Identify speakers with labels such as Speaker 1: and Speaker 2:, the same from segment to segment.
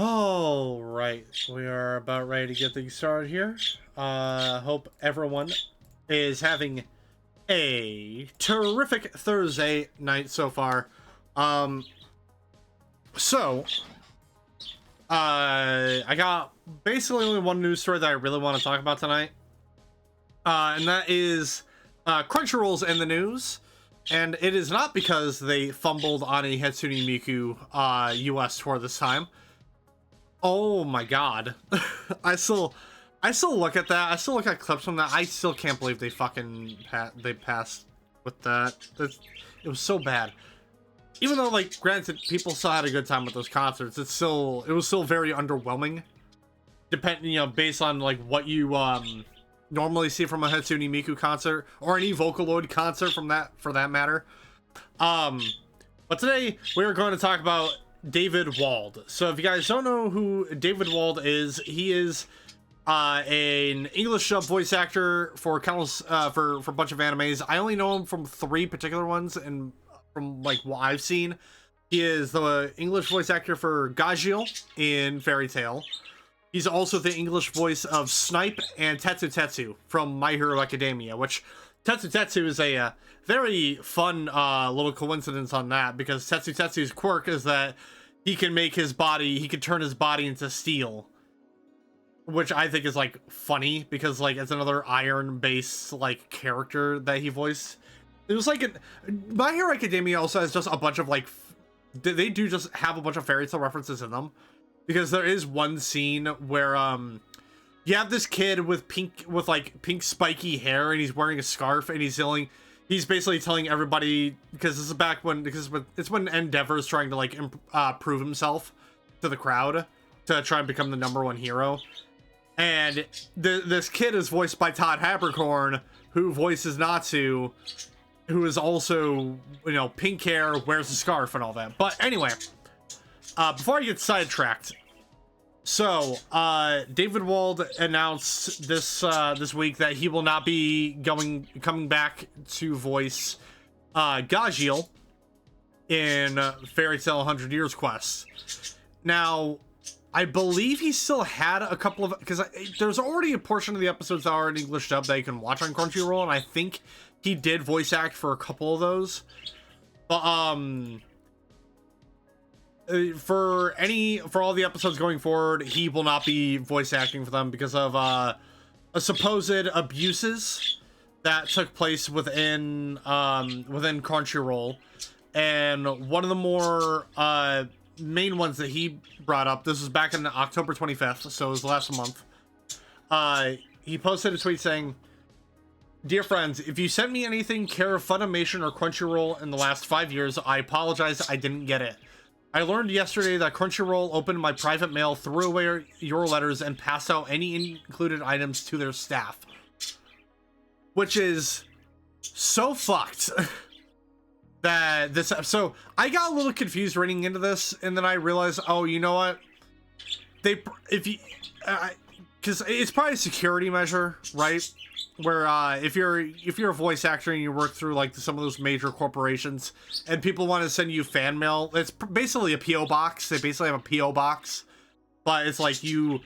Speaker 1: All right, we are about ready to get things started here. Hope everyone is having a terrific Thursday night so far. Um, so, I got basically only one news story that I really want to talk about tonight, and that is Crunchyroll's in the news. And it is not because they fumbled on a Hatsune Miku US tour this time. Oh my god. I still look at that. I still look at clips from that. I still can't believe they fucking they passed with that. It was so bad. Even though, like, granted, people still had a good time with those concerts, it was still very underwhelming. Depending, based on like what you normally see from a Hatsune Miku concert or any Vocaloid concert from that, for that matter. But today we are going to talk about David Wald. So if you guys don't know who David Wald is, he is an English dub voice actor for countless for a bunch of animes. I only know him from 3 particular ones, and from like what I've seen, he is the English voice actor for Gajiel in Fairy Tail. He's also the English voice of Snipe and Tetsu Tetsu from My Hero Academia, which Tetsu Tetsu is a very fun little coincidence on that, because Tetsu Tetsu's quirk is that he can turn his body into steel, which I think is like funny because like it's another iron-based like character that he voiced. It was like My Hero Academia also has just a bunch of like they do just have a bunch of fairy tale references in them, because there is one scene where you have this kid with pink spiky hair, and he's wearing a scarf, and he's basically telling everybody, because this is it's when Endeavor's trying to like prove himself to the crowd to try and become the #1 hero. And this kid is voiced by Todd Haberkorn, who voices Natsu, who is also, pink hair, wears a scarf and all that. But anyway, before I get sidetracked, so David Wald announced this week that he will not be coming back to voice Gajiel in Fairy Tail 100 Years Quest. Now, I believe he still had a couple of, because there's already a portion of the episodes that are in English dub that you can watch on Crunchyroll, and I think he did voice act for a couple of those. But for all the episodes going forward, he will not be voice acting for them because of supposed abuses that took place within Crunchyroll. And one of the more main ones that he brought up, this was back on October 25th, so it was last month. He posted a tweet saying, "Dear friends, if you sent me anything care of Funimation or Crunchyroll in the last 5 years, I apologize, I didn't get it. I learned yesterday that Crunchyroll opened my private mail, threw away your letters, and passed out any included items to their staff." Which is so fucked. So I got a little confused reading into this, and then I realized, oh, you know what? Because it's probably a security measure, right? Where if you're a voice actor and you work through like some of those major corporations, and people want to send you fan mail, it's basically a PO box. They basically have a PO box, but it's like you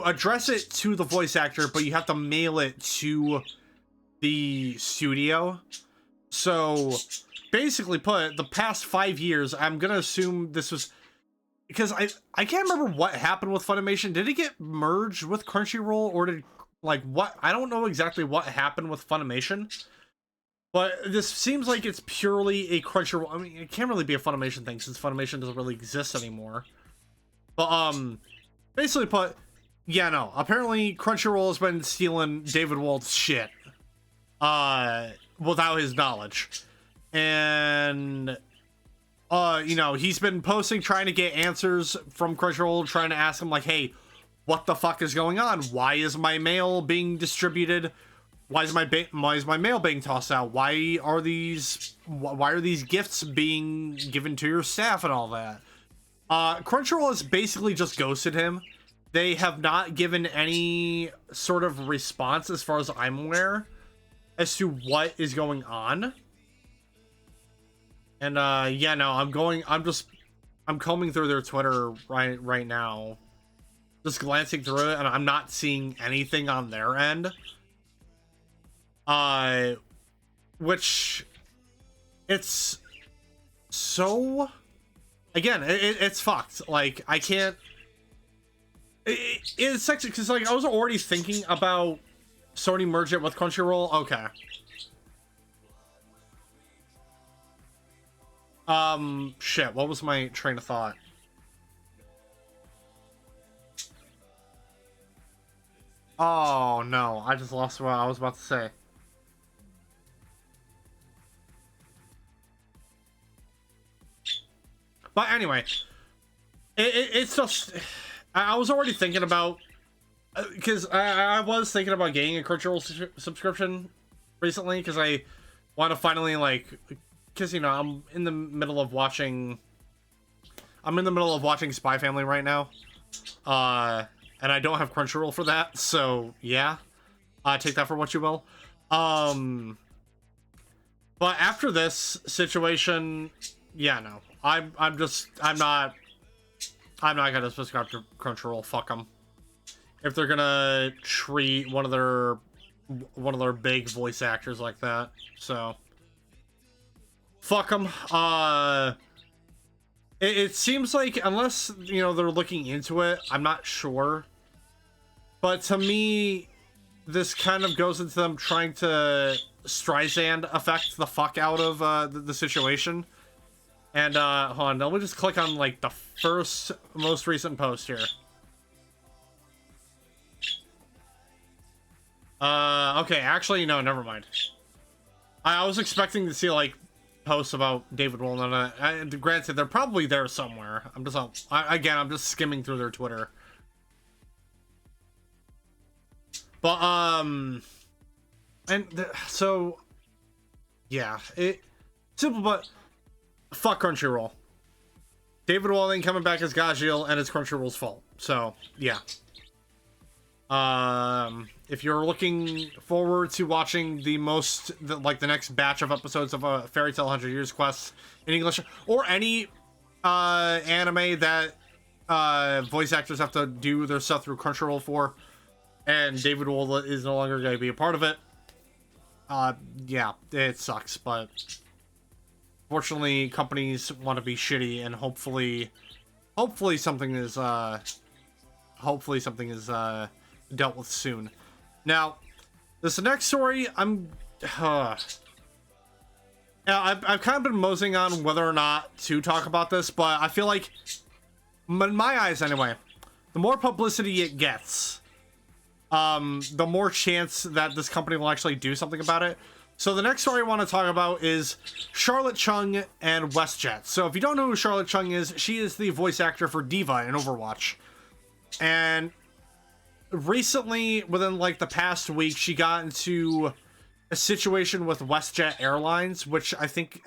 Speaker 1: address it to the voice actor, but you have to mail it to the studio. So basically, put the past 5 years, I'm gonna assume this was, because I can't remember what happened with Funimation. Did it get merged with Crunchyroll, or did what? I don't know exactly what happened with Funimation, but this seems like it's purely a Crunchyroll. I mean, it can't really be a Funimation thing since Funimation doesn't really exist anymore. But basically put, yeah, no. Apparently Crunchyroll has been stealing David Wald's shit without his knowledge. And he's been posting, trying to get answers from Crunchyroll, trying to ask him like, hey, what the fuck is going on? Why is my mail being distributed? Why is my mail being tossed out? Why are these gifts being given to your staff and all that? Crunchyroll has basically just ghosted him. They have not given any sort of response, as far as I'm aware, as to what is going on. And yeah, no, I'm I'm combing through their Twitter right now, just glancing through it, and I'm not seeing anything on their end. Which it's so, again, it's fucked. Like, I can't. It's sexy because, like, I was already thinking about Sony merge it with Crunchyroll. Okay. Shit, what was my train of thought? Oh, no, I just lost what I was about to say. But anyway, it's just, I was already thinking about, because I was thinking about getting a Crunchyroll subscription recently, because I want to finally, like, because, you know, I'm in the middle of watching Spy Family right now, and I don't have Crunchyroll for that, so yeah, take that for what you will. But after this situation, yeah, no, I'm not gonna subscribe to Crunchyroll. Fuck them. If they're gonna treat one of their big voice actors like that, so fuck them. It seems like, unless, you know, they're looking into it, I'm not sure. But to me, this kind of goes into them trying to Streisand affect the fuck out of the situation. And hold on, let me just click on, like, the most recent post here. Okay, actually, no, never mind. I was expecting to see, like, posts about David Wolin, and granted, they're probably there somewhere. I'm just skimming through their Twitter. But, so, yeah, simple, but fuck Crunchyroll. David Wolin coming back as Gajil, and it's Crunchyroll's fault. So, yeah. If you're looking forward to watching the next batch of episodes of a Fairy Tail 100 Years Quest in English, or any anime that voice actors have to do their stuff through Crunchyroll for, and David Wool is no longer going to be a part of it, yeah, it sucks, but fortunately companies want to be shitty, and hopefully something is dealt with soon. Now, this next story, yeah, I've kind of been moseying on whether or not to talk about this, but I feel like, in my eyes anyway, the more publicity it gets, the more chance that this company will actually do something about it. So the next story I want to talk about is Charlotte Chung and WestJet. So if you don't know who Charlotte Chung is, she is the voice actor for D.Va in Overwatch. And recently, within like the past week, she got into a situation with WestJet Airlines, which I think,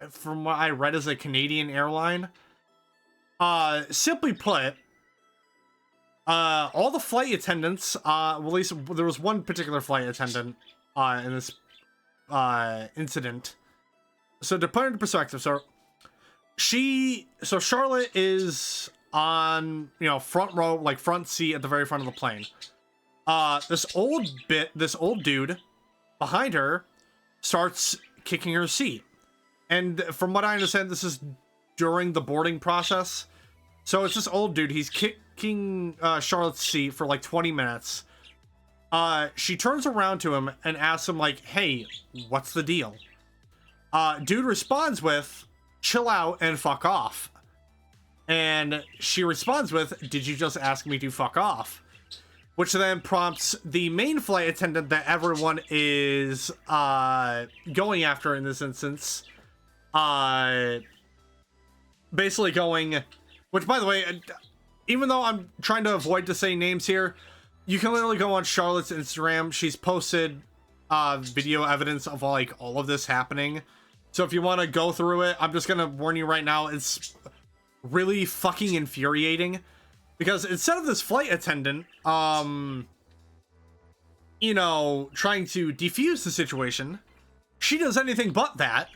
Speaker 1: from what I read, is a Canadian airline. Simply put, all the flight attendants, well, at least there was one particular flight attendant in this incident. So to put it into perspective, so Charlotte is on, you know, front row, like front seat at the very front of the plane. This old dude behind her starts kicking her seat. And from what I understand, this is during the boarding process. So it's this old dude, he's kicking Charlotte's seat for like 20 minutes. She turns around to him and asks him, like, hey, what's the deal? Dude responds with, chill out and fuck off. And she responds with, did you just ask me to fuck off? Which then prompts the main flight attendant that everyone is going after in this instance, basically going, which, by the way, even though I'm trying to avoid to say names here, you can literally go on Charlotte's Instagram. She's posted video evidence of like all of this happening. So if you want to go through it, I'm just gonna warn you right now, it's really fucking infuriating, because instead of this flight attendant you know, trying to defuse the situation, she does anything but that.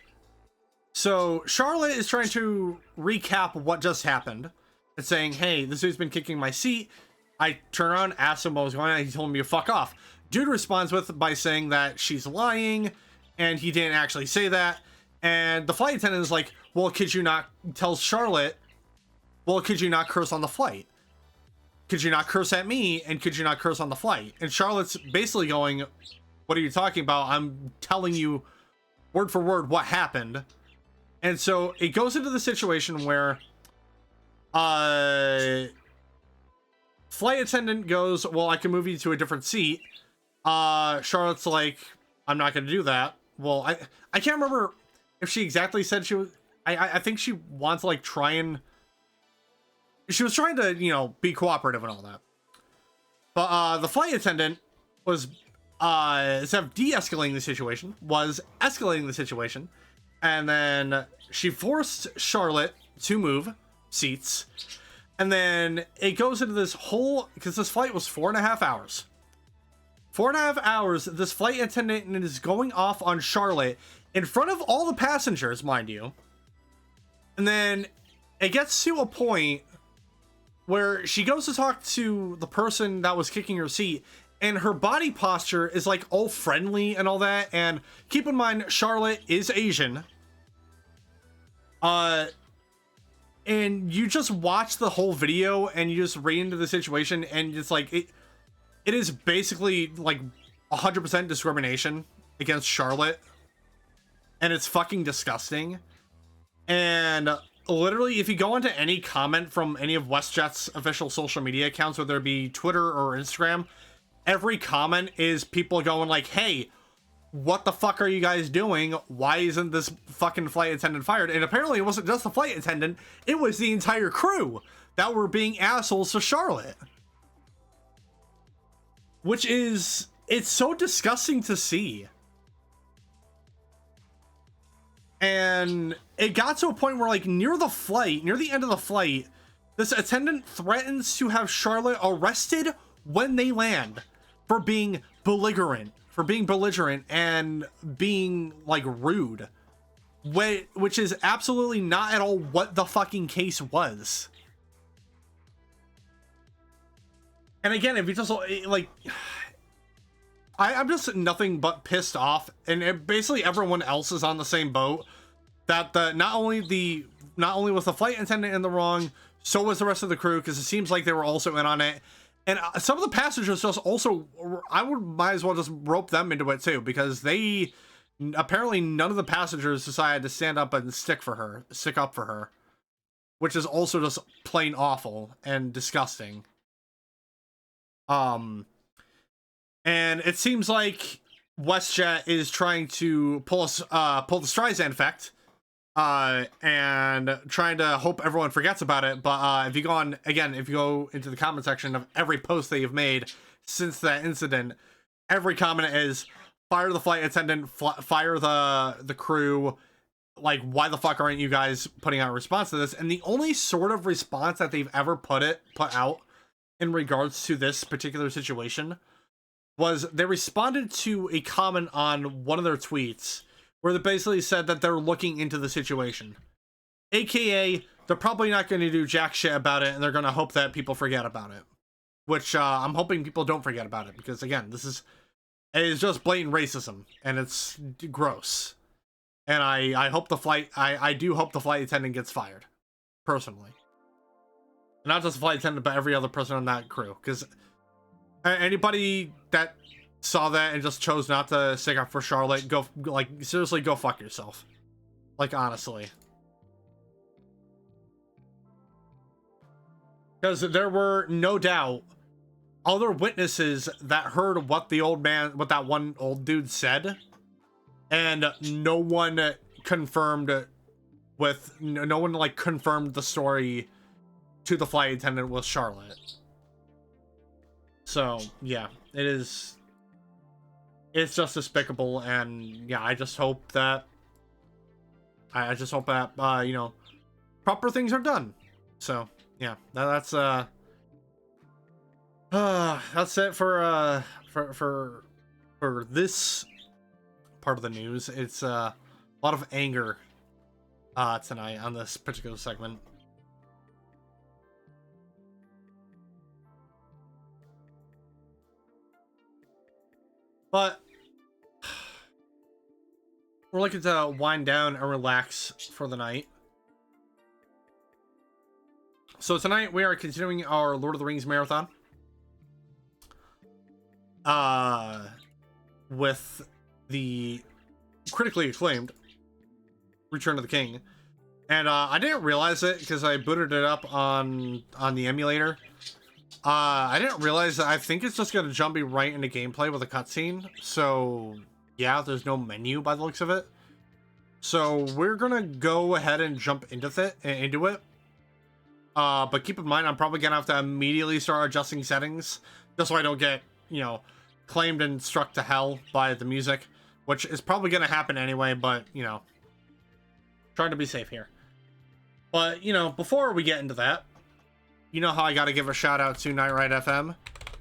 Speaker 1: So Charlotte is trying to recap what just happened and saying, hey, this dude's been kicking my seat. I turn around, asked him what was going on, and he told me to fuck off. Dude responds by saying that she's lying, and he didn't actually say that. And the flight attendant is like, well, could you not, tells Charlotte, well, could you not curse on the flight? Could you not curse at me, and could you not curse on the flight? And Charlotte's basically going, what are you talking about? I'm telling you word for word what happened. And so it goes into the situation where flight attendant goes, well, I can move you to a different seat. Charlotte's like, I'm not going to do that. Well, I can't remember if she exactly said she was, I think she wants to like try and, she was trying to, you know, be cooperative and all that. But the flight attendant was, instead of de-escalating the situation, was escalating the situation. And then she forced Charlotte to move seats. And then it goes into this whole, because this flight was 4.5 hours. 4.5 hours, this flight attendant is going off on Charlotte in front of all the passengers, mind you. And then it gets to a point where she goes to talk to the person that was kicking her seat, and her body posture is like all friendly and all that. And keep in mind, Charlotte is Asian. And you just watch the whole video and you just read into the situation, and it's like, it is basically like 100% discrimination against Charlotte. And it's fucking disgusting. And literally, if you go into any comment from any of WestJet's official social media accounts, whether it be Twitter or Instagram, every comment is people going like, hey, what the fuck are you guys doing? Why isn't this fucking flight attendant fired? And apparently it wasn't just the flight attendant, it was the entire crew that were being assholes to Charlotte. Which is, it's so disgusting to see. And it got to a point where, like, near the end of the flight, this attendant threatens to have Charlotte arrested when they land for being belligerent. And being, like, rude. Which is absolutely not at all what the fucking case was. And again, if you just, like, I'm just nothing but pissed off, and basically everyone else is on the same boat. That not only was the flight attendant in the wrong, so was the rest of the crew, because it seems like they were also in on it. And some of the passengers just also, might as well just rope them into it too, because they, apparently none of the passengers decided to stand up and stick up for her, which is also just plain awful and disgusting. And it seems like WestJet is trying to pull the Streisand effect, and trying to hope everyone forgets about it. But if you go into the comment section of every post that you've made since that incident, every comment is fire the flight attendant, fire the crew. Like, why the fuck aren't you guys putting out a response to this? And the only sort of response that they've ever put out in regards to this particular situation was they responded to a comment on one of their tweets where they basically said that they're looking into the situation. AKA, they're probably not going to do jack shit about it, and they're going to hope that people forget about it. Which, I'm hoping people don't forget about it, because again, it is just blatant racism, and it's gross. And I hope I do hope the flight attendant gets fired. Personally. Not just the flight attendant, but every other person on that crew. Because anybody that saw that and just chose not to stick up for Charlotte, seriously, go fuck yourself. Like, honestly. Because there were, no doubt, other witnesses that heard what that one old dude said. And no one confirmed confirmed the story to the flight attendant was Charlotte. So, yeah, it's just despicable, and yeah, I just hope that you know, proper things are done. So, yeah, that's it for this part of the news. It's a lot of anger tonight on this particular segment. But we're looking to wind down and relax for the night. So tonight we are continuing our Lord of the Rings marathon. With the critically acclaimed Return of the King. And I didn't realize it because I booted it up on the emulator. I didn't realize that I think it's just going to jump me right into gameplay with a cutscene. So, yeah, there's no menu by the looks of it. So, we're going to go ahead and jump into it. But keep in mind, I'm probably going to have to immediately start adjusting settings. Just so I don't get, you know, claimed and struck to hell by the music. Which is probably going to happen anyway, but, you know, trying to be safe here. But, you know, before we get into that, you know how I got to give a shout out to Nightride FM,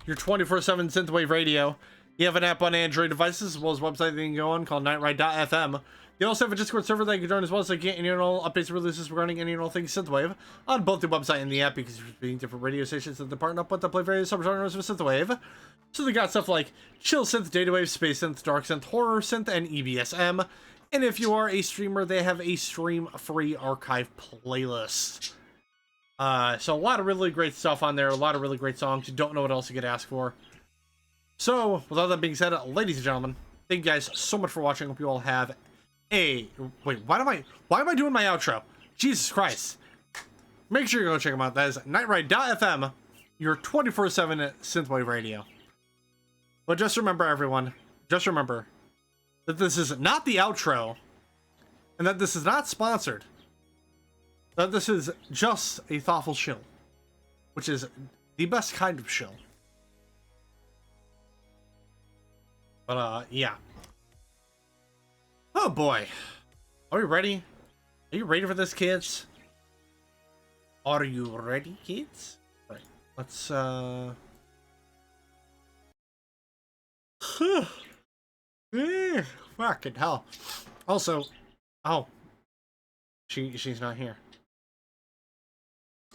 Speaker 1: your 24/7 synthwave radio. You have an app on Android devices as well as a website that you can go on called nightride.fm. You also have a Discord server that you can join as well, so you get any and all updates and releases regarding any and all things synthwave on both the website and the app, because you're being different radio stations that partner up with to play various subgenres of synthwave. So they got stuff like chill synth, data wave, space synth, dark synth, horror synth, and EBSM. And if you are a streamer, they have a stream-free archive playlist. So a lot of really great stuff on there, a lot of really great songs. You don't know what else you could ask for. So, with all that being said, ladies and gentlemen, thank you guys so much for watching. Hope you all have a... Wait, why am I doing my outro? Jesus Christ. Make sure you go check them out. That is nightride.fm, your 24/7 synthwave radio. But just remember, everyone, just remember that this is not the outro, and that this is not sponsored. That this is just a thoughtful shill, which is the best kind of shill. But, yeah. Oh boy. Are we ready? Are you ready for this, kids? Are you ready, kids? All right, let's, fucking hell. Also, oh. She's not here.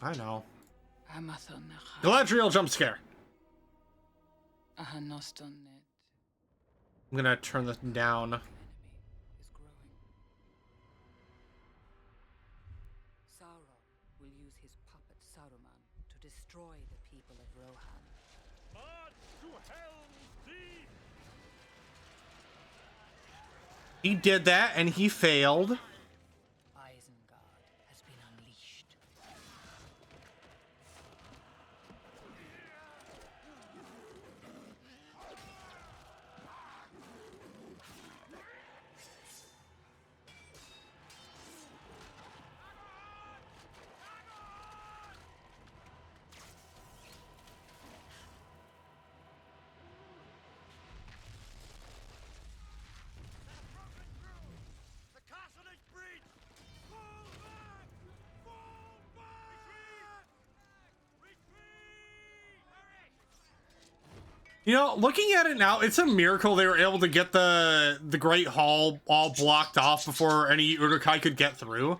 Speaker 1: I know. Galadriel jump scare. I'm gonna turn this down.
Speaker 2: Sauron will use his puppet Saruman to destroy the people of Rohan.
Speaker 1: He did that and he failed.
Speaker 2: Isengard has been unleashed.
Speaker 1: You know, looking at it now, it's a miracle they were able to get the Great Hall all blocked off before any Uruk-hai could get through.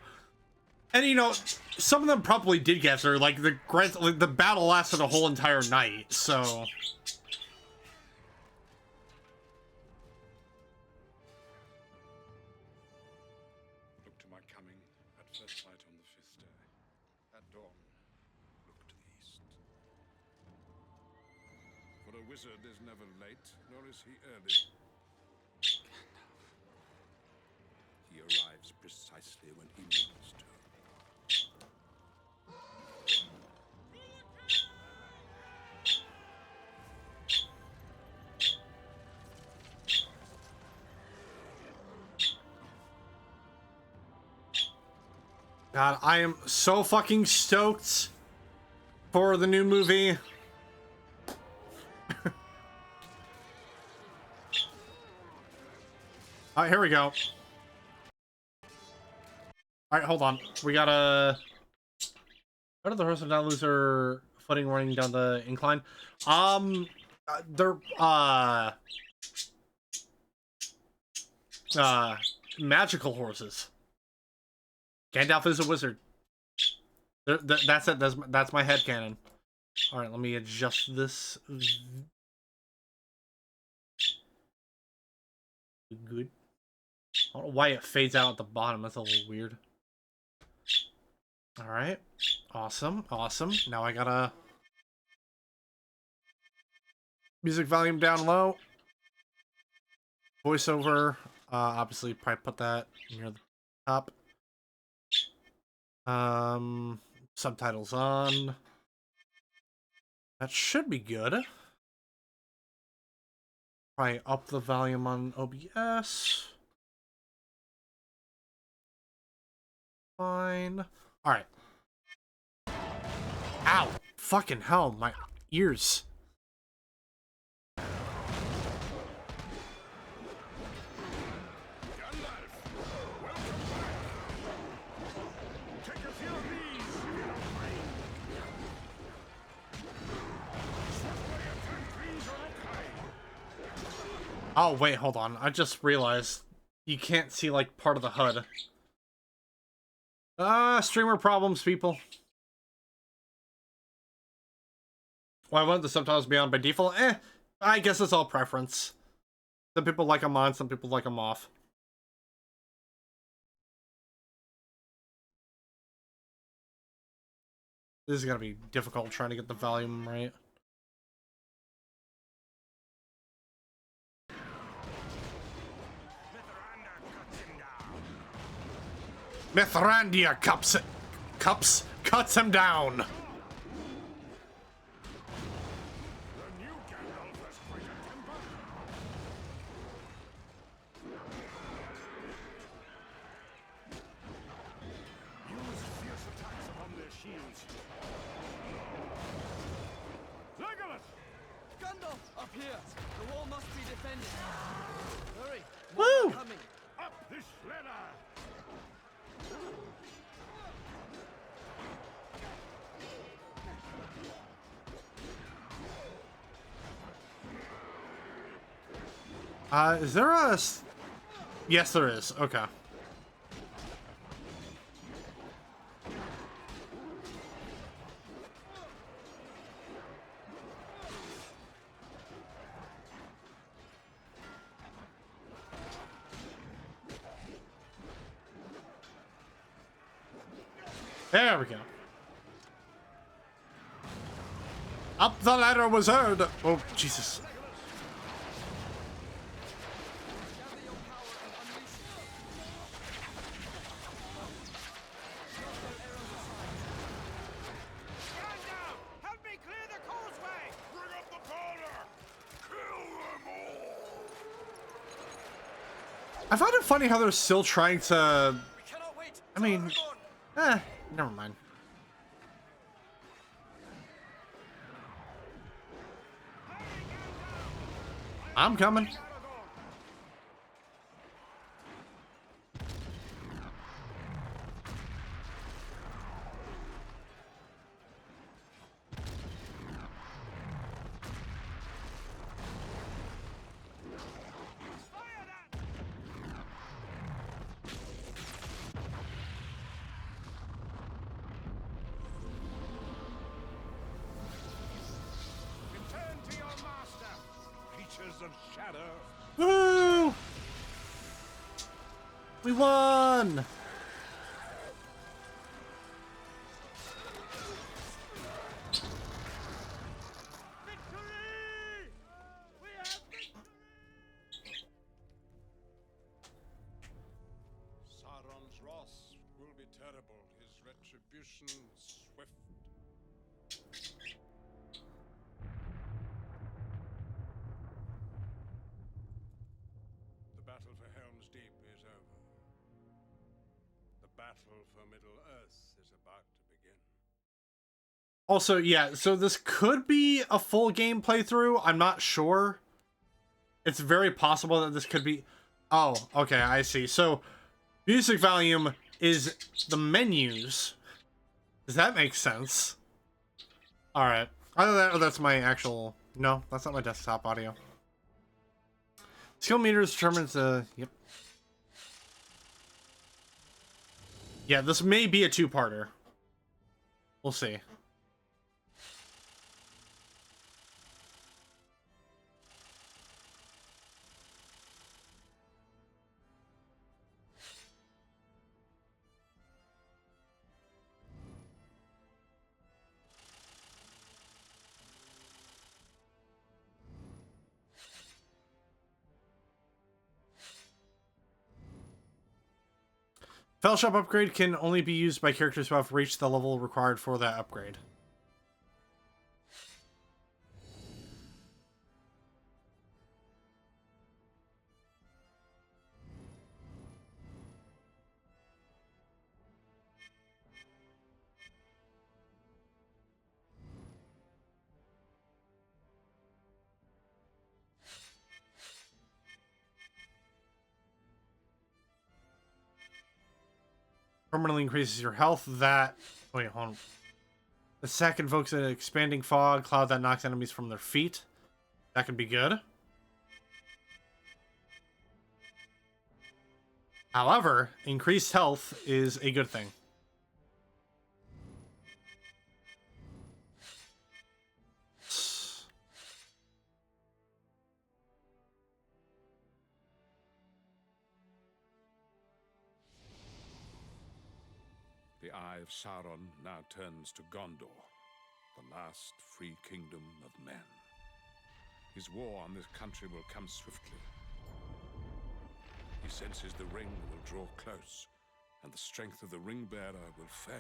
Speaker 1: And, you know, some of them probably did get through. Like, the battle lasted a whole entire night, so...
Speaker 3: Look to my coming at first light on the 5th day. At dawn, look to the east. For a wizard is never late, nor is he early. He arrives precisely when he means to.
Speaker 1: God, I am so fucking stoked for the new movie. Alright, here we go. Alright, hold on. We gotta... How did the horse not lose her footing running down the incline? They're, magical horses. Gandalf is a wizard. That's it. That's my headcanon. All right, let me adjust this. Good. I don't know why it fades out at the bottom. That's a little weird. All right. Awesome. Awesome. Now I gotta music volume down low. Voiceover. Obviously, probably put that near the top. Subtitles on. That should be good. Probably up the volume on OBS. Fine. Alright. Ow! Fucking hell, my ears. Oh, wait, hold on. I just realized you can't see, like, part of the HUD. Streamer problems, people. Well, I want the subtitles to be on by default. I guess it's all preference. Some people like them on, some people like them off. This is gonna be difficult trying to get the volume right. Mithrandir cuts him down.
Speaker 4: Up here! The wall must be defended! Hurry!
Speaker 1: Woo!
Speaker 4: Coming!
Speaker 3: Up this ladder!
Speaker 1: Is there a... Yes, there is. Okay. There we go. Up the ladder was heard. Oh, Jesus.
Speaker 3: Help me clear the causeway! Bring up the powder! Kill them all!
Speaker 1: I find it funny how they're still trying to...
Speaker 4: We cannot wait!
Speaker 1: I mean... never mind. I'm coming.
Speaker 3: Return to your master, creatures of shadow!
Speaker 1: Woo! We won!
Speaker 3: Victory! We have victory! Sauron's wrath will be terrible, his retribution swift. The battle for Helm's Deep is over. The battle for Middle-earth is about to begin.
Speaker 1: Also, yeah, so this could be a full game playthrough. I'm not sure. It's very possible that this could be... Oh, okay, I see. So, music volume is the menus. Does that make sense? Alright. Other than that, that's my actual... No, that's not my desktop audio. Skill meters determines the... Yep. Yeah, this may be a two-parter. We'll see. Fellowship upgrade can only be used by characters who have reached the level required for that upgrade. Permanently increases your health. That... Wait, hold on. The sack invokes an expanding fog cloud that knocks enemies from their feet. That can be good. However, increased health is a good thing.
Speaker 3: The eye of Sauron now turns to Gondor, the last free kingdom of men. His war on this country will come swiftly. He senses the ring will draw close, and the strength of the ring-bearer will fail.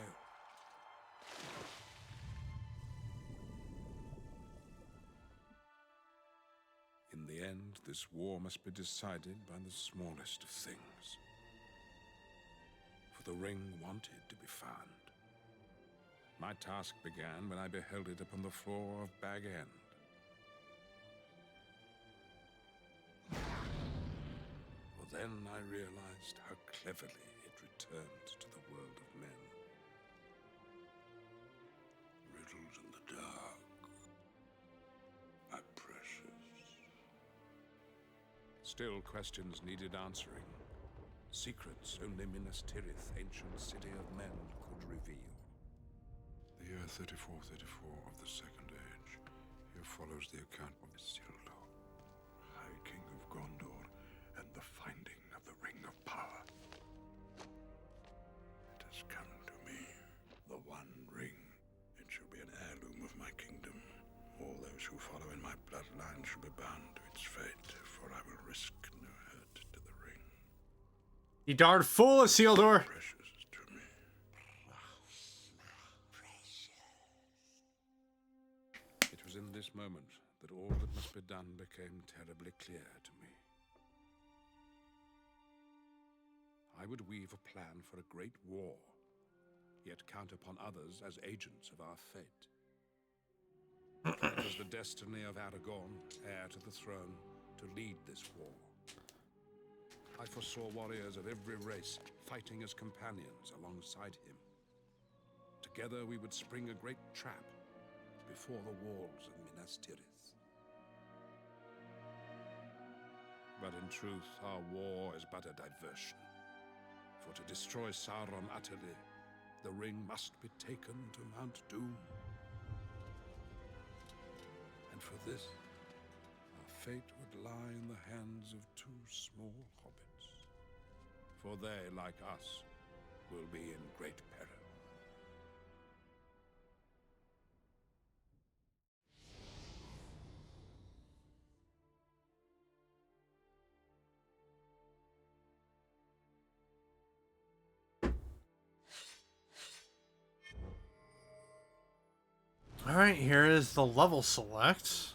Speaker 3: In the end, this war must be decided by the smallest of things. For the ring wanted to be found. My task began when I beheld it upon the floor of Bag End. For then I realized how cleverly it returned to the world of men. Riddles in the dark, my precious. Still, questions needed answering. Secrets only Minas Tirith, ancient city of men, could reveal. The year 3434 of the Second Age. Here follows the account of SHILL, High King of Gondor, and the finding of the Ring of Power. It has come to me, the One Ring. It shall be an heirloom of my kingdom. All those who follow in my bloodline shall be bound to its fate, for I will risk no hurt to the ring.
Speaker 1: You darn fool, Isildur!
Speaker 3: Precious to me. It was in this moment that all that must be done became terribly clear to me. I would weave a plan for a great war, yet count upon others as agents of our fate. It was the destiny of Aragorn, heir to the throne, to lead this war. I foresaw warriors of every race fighting as companions alongside him. Together we would spring a great trap before the walls of Minas Tirith. But in truth, our war is but a diversion. For to destroy Sauron utterly, the ring must be taken to Mount Doom. And for this, our fate would lie in the hands of two small hobbits. For they, like us, will be in great peril.
Speaker 1: Alright, here is the level select.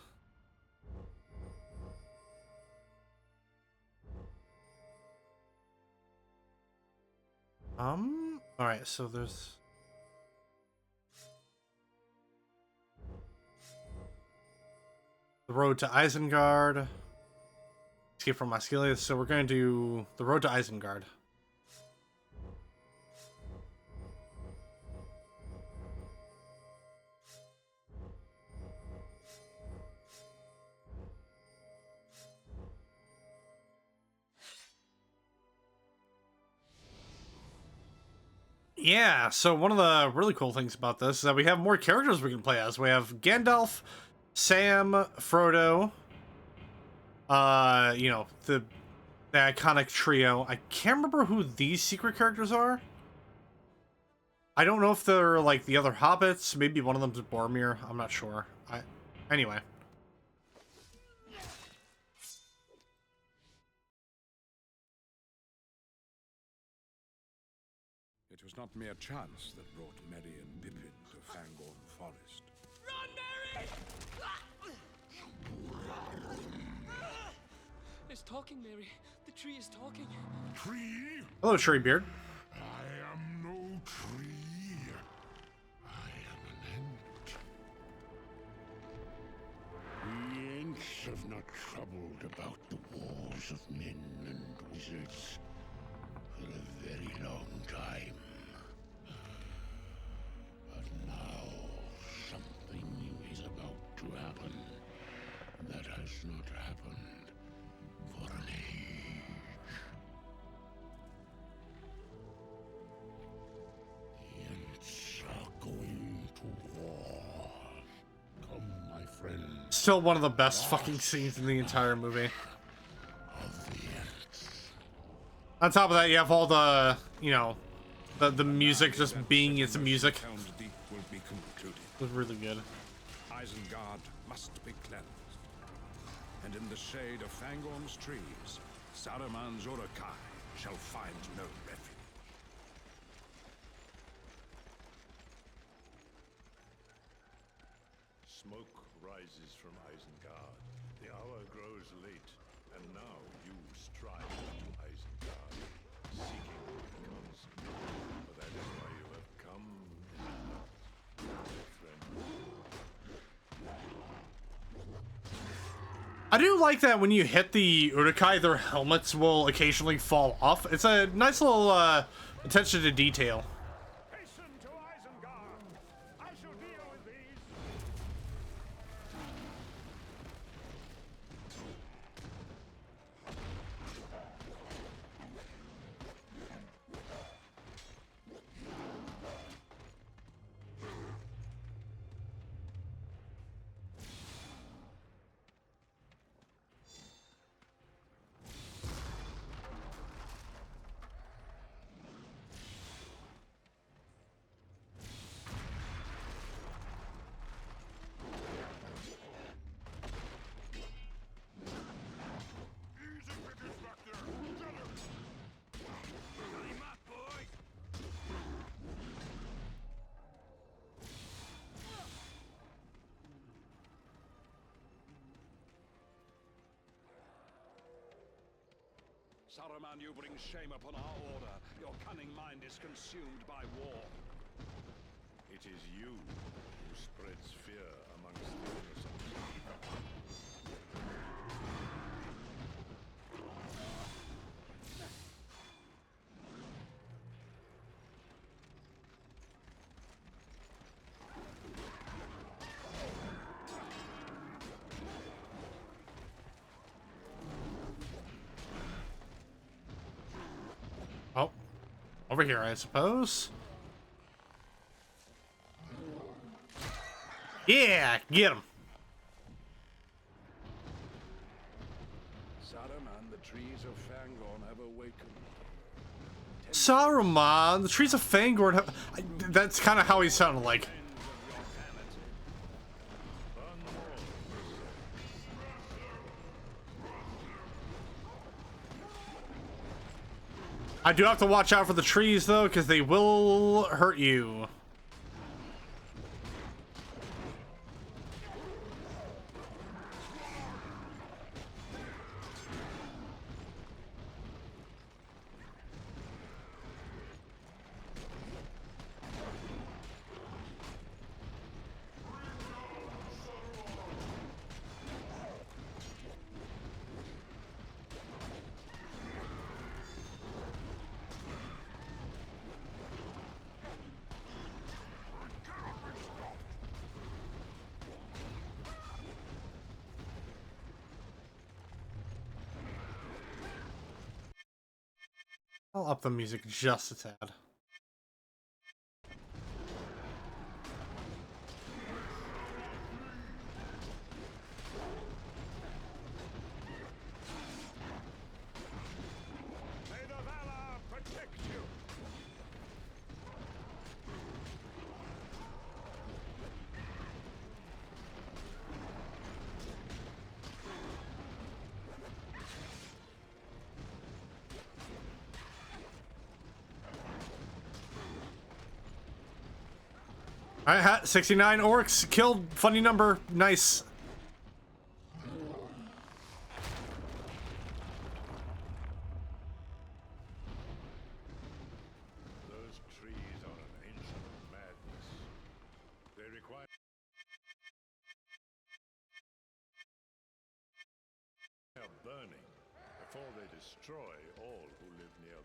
Speaker 1: Alright, so there's... the road to Isengard. Escape from Osgiliath, so we're going to do the road to Isengard. Yeah, so one of the really cool things about this is that we have more characters we can play as. We have Gandalf, Sam, Frodo, you know, the iconic trio. I can't remember who these secret characters are. I don't know if they're like the other hobbits. Maybe one of them's Boromir. I'm not sure. Anyway.
Speaker 3: It was not mere chance that brought Merry and Pippin to Fangorn Forest.
Speaker 4: Run, Mary! It's talking, Mary. The tree is talking.
Speaker 5: Tree?
Speaker 1: Hello, Treebeard.
Speaker 5: I am no tree. I am an ant. The ants have not troubled about the wars of men and wizards for a very long time. But now something new is about to happen that has not happened for an age. The ants are going to war. Come, my friends.
Speaker 1: Still one of the best fucking scenes in the entire movie.
Speaker 5: Of the ants.
Speaker 1: On top of that, you have all the, you know, the music just being its music.
Speaker 3: Helm's Deep will be concluded.
Speaker 1: It was really good.
Speaker 3: Isengard must be cleansed. And in the shade of Fangorn's trees, Saruman's Uruk-hai shall find no refuge.
Speaker 6: Smoke rises from Isengard. The hour grows late, and now you strive to Isengard, seeking the constant. For that is why you have come, is it not, my friend?
Speaker 1: I do like that when you hit the Uruk-hai, their helmets will occasionally fall off. It's a nice little attention to detail.
Speaker 6: Hasten to Isengard! I shall deal with these!
Speaker 3: Saruman, you bring shame upon our order. Your cunning mind is consumed by war.
Speaker 6: It is you who spreads fear amongst the innocent.
Speaker 1: Oh, over here, I suppose. Yeah, get him.
Speaker 3: Saruman, the trees of Fangorn have awakened.
Speaker 1: Saruman, the trees of Fangorn have... That's kind of how he sounded like. I do have to watch out for the trees, though, because they will hurt you. I'll up the music just a tad. All right, 69 orcs killed. Funny number. Nice.
Speaker 6: Those trees are an ancient madness. They require burning before they destroy all who live near them.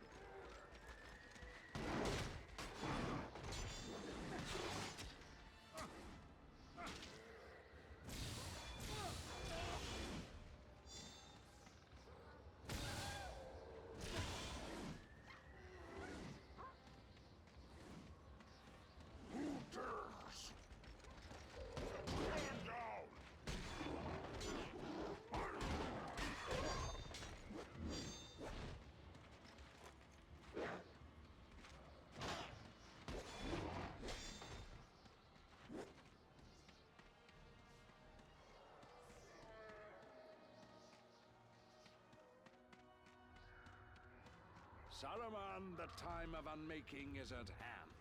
Speaker 3: Saruman, the time of unmaking is at hand.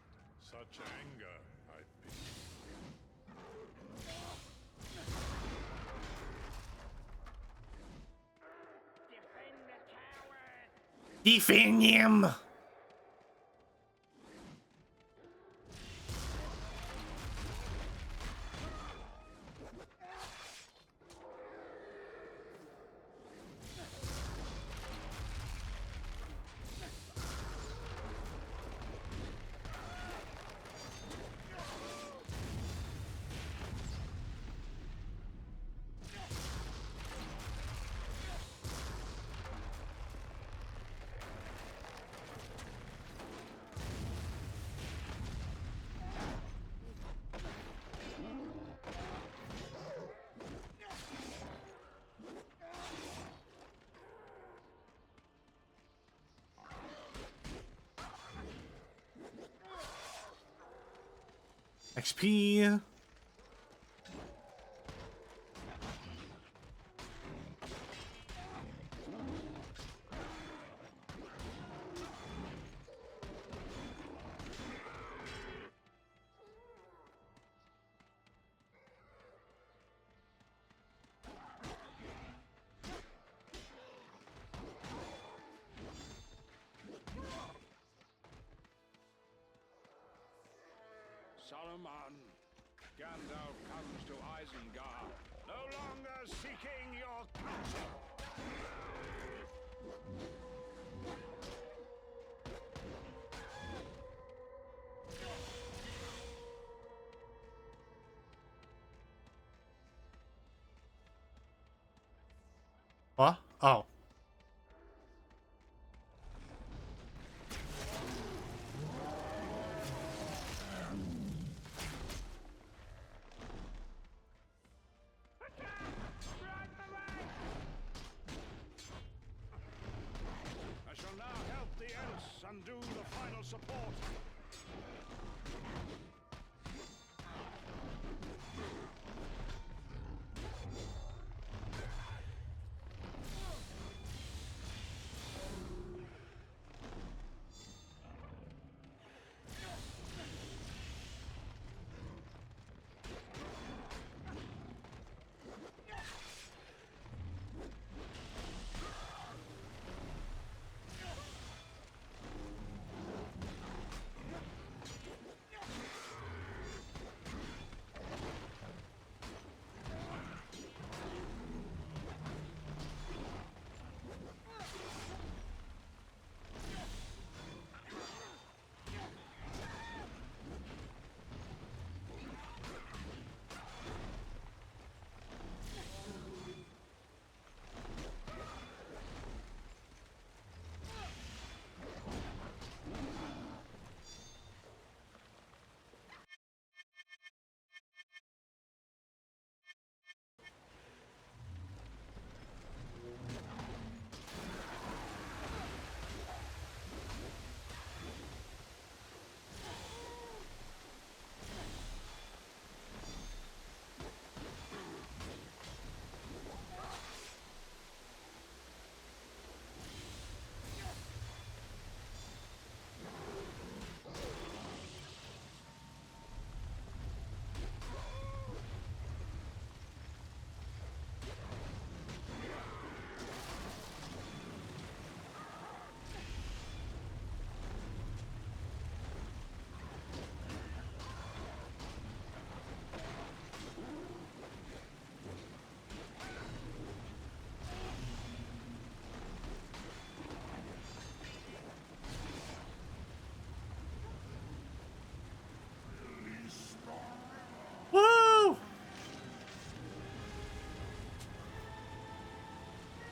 Speaker 6: Such anger, I pity.
Speaker 1: Defend him. XP.
Speaker 3: Saruman, Gandalf comes to Isengard, no longer seeking your counsel.
Speaker 1: What? Oh.
Speaker 3: I shall now help the Ents undo the final support.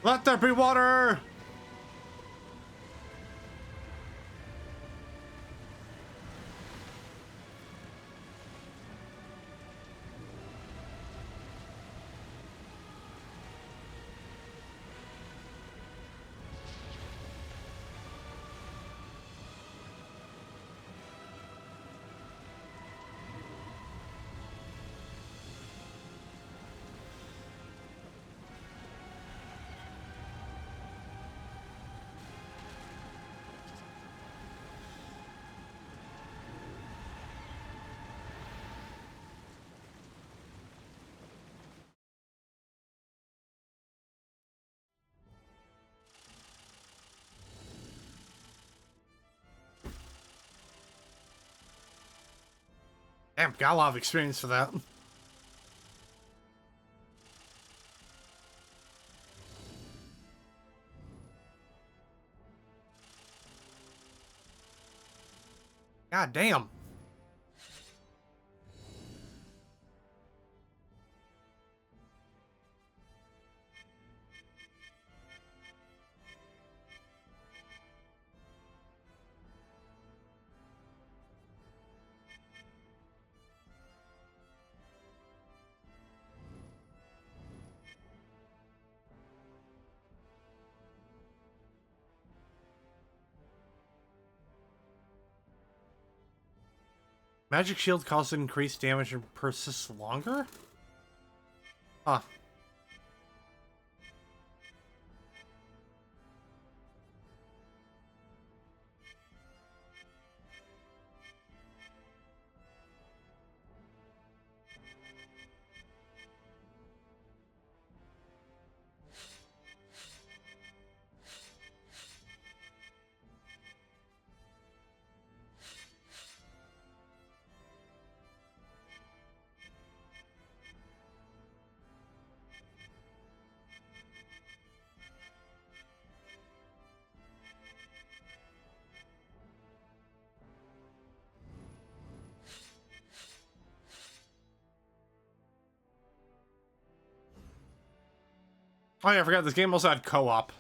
Speaker 1: Let there be water! Damn, got a lot of experience for that. God damn. Magic shield causes increased damage and persists longer? Huh. Oh yeah, I forgot this game also had co-op.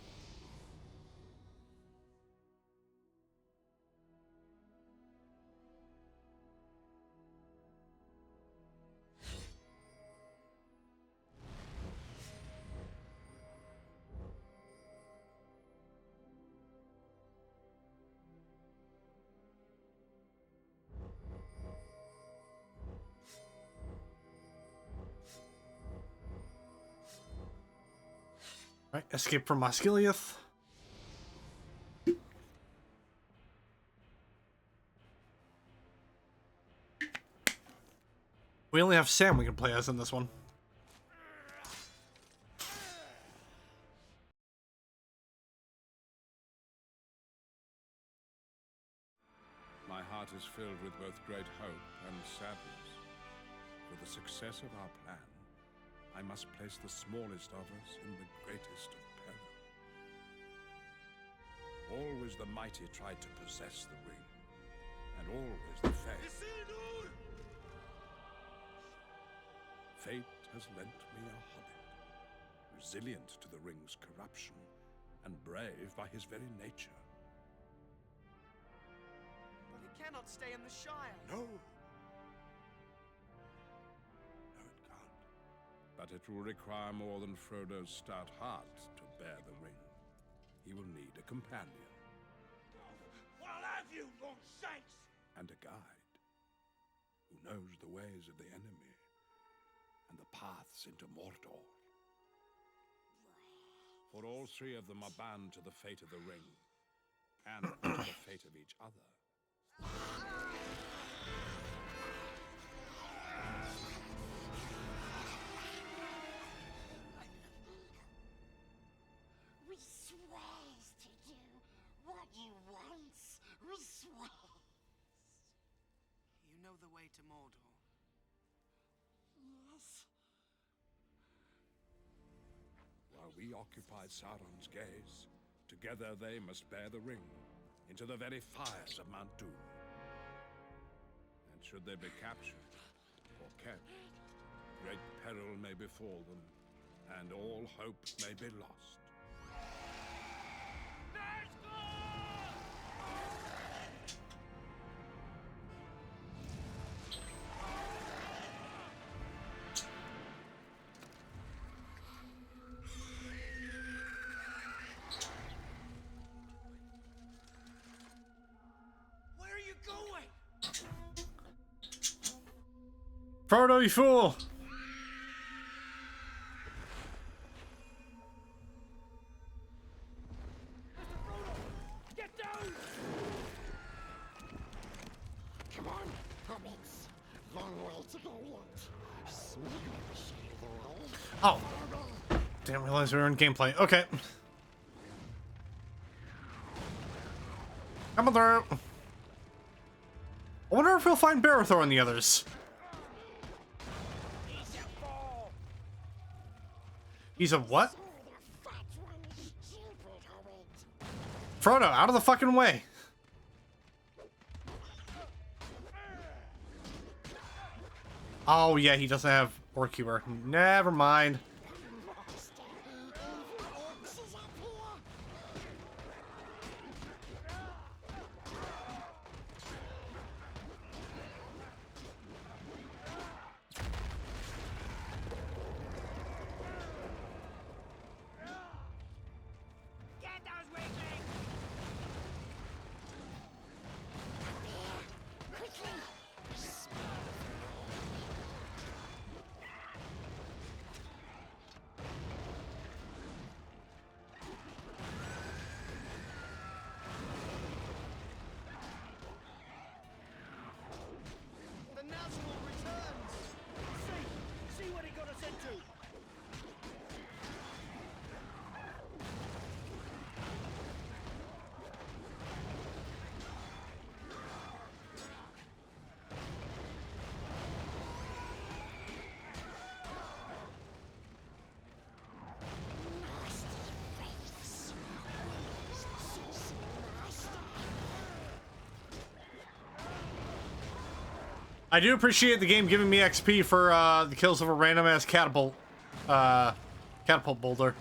Speaker 1: Right, escape from Mosgiliath. We only have Sam we can play as in this one.
Speaker 3: My heart is filled with both great hope and sadness. For the success of our plan, I must place the smallest of us in the greatest of peril. Always the mighty tried to possess the ring, and always the fair. Fate has lent me a hobbit, resilient to the ring's corruption, and brave by his very nature.
Speaker 4: But he cannot stay in the Shire.
Speaker 3: No. No, it can't. But it will require more than Frodo's stout heart to bear the ring. He will need a companion.
Speaker 6: I'll have you, Lord Shanks!
Speaker 3: And a guide who knows the ways of the enemy and the paths into Mordor. For all three of them are bound to the fate of the ring and to the fate of each other.
Speaker 7: We swears to do what you want. We swears.
Speaker 4: You know the way to Mordor.
Speaker 7: Yes.
Speaker 3: While we occupy Sauron's gaze, together they must bear the ring into the very fires of Mount Doom. And should they be captured or kept, great peril may befall them, and all hope may be lost.
Speaker 1: Frodo, you fool!
Speaker 4: Get down!
Speaker 7: Come on, hobbits. Long way to go yet. Smeagol will show you the way.
Speaker 1: Oh. Didn't realize we were in gameplay. Okay. Coming through. I wonder if we'll find Barithor and the others. He's a what?
Speaker 7: Oh, the fat one, stupid hobbit.
Speaker 1: Frodo, out of the fucking way. Oh, yeah, he doesn't have Orckeeper. Never mind.
Speaker 7: Master, evil orcs is up here.
Speaker 4: Get those weaklings!
Speaker 7: Quickly.
Speaker 4: The Nazgul returns! See what he got us into!
Speaker 1: I do appreciate the game giving me XP for the kills of a random ass catapult boulder.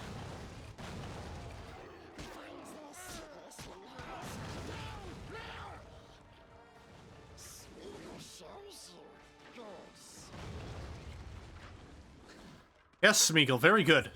Speaker 1: Yes, Smeagol, very good.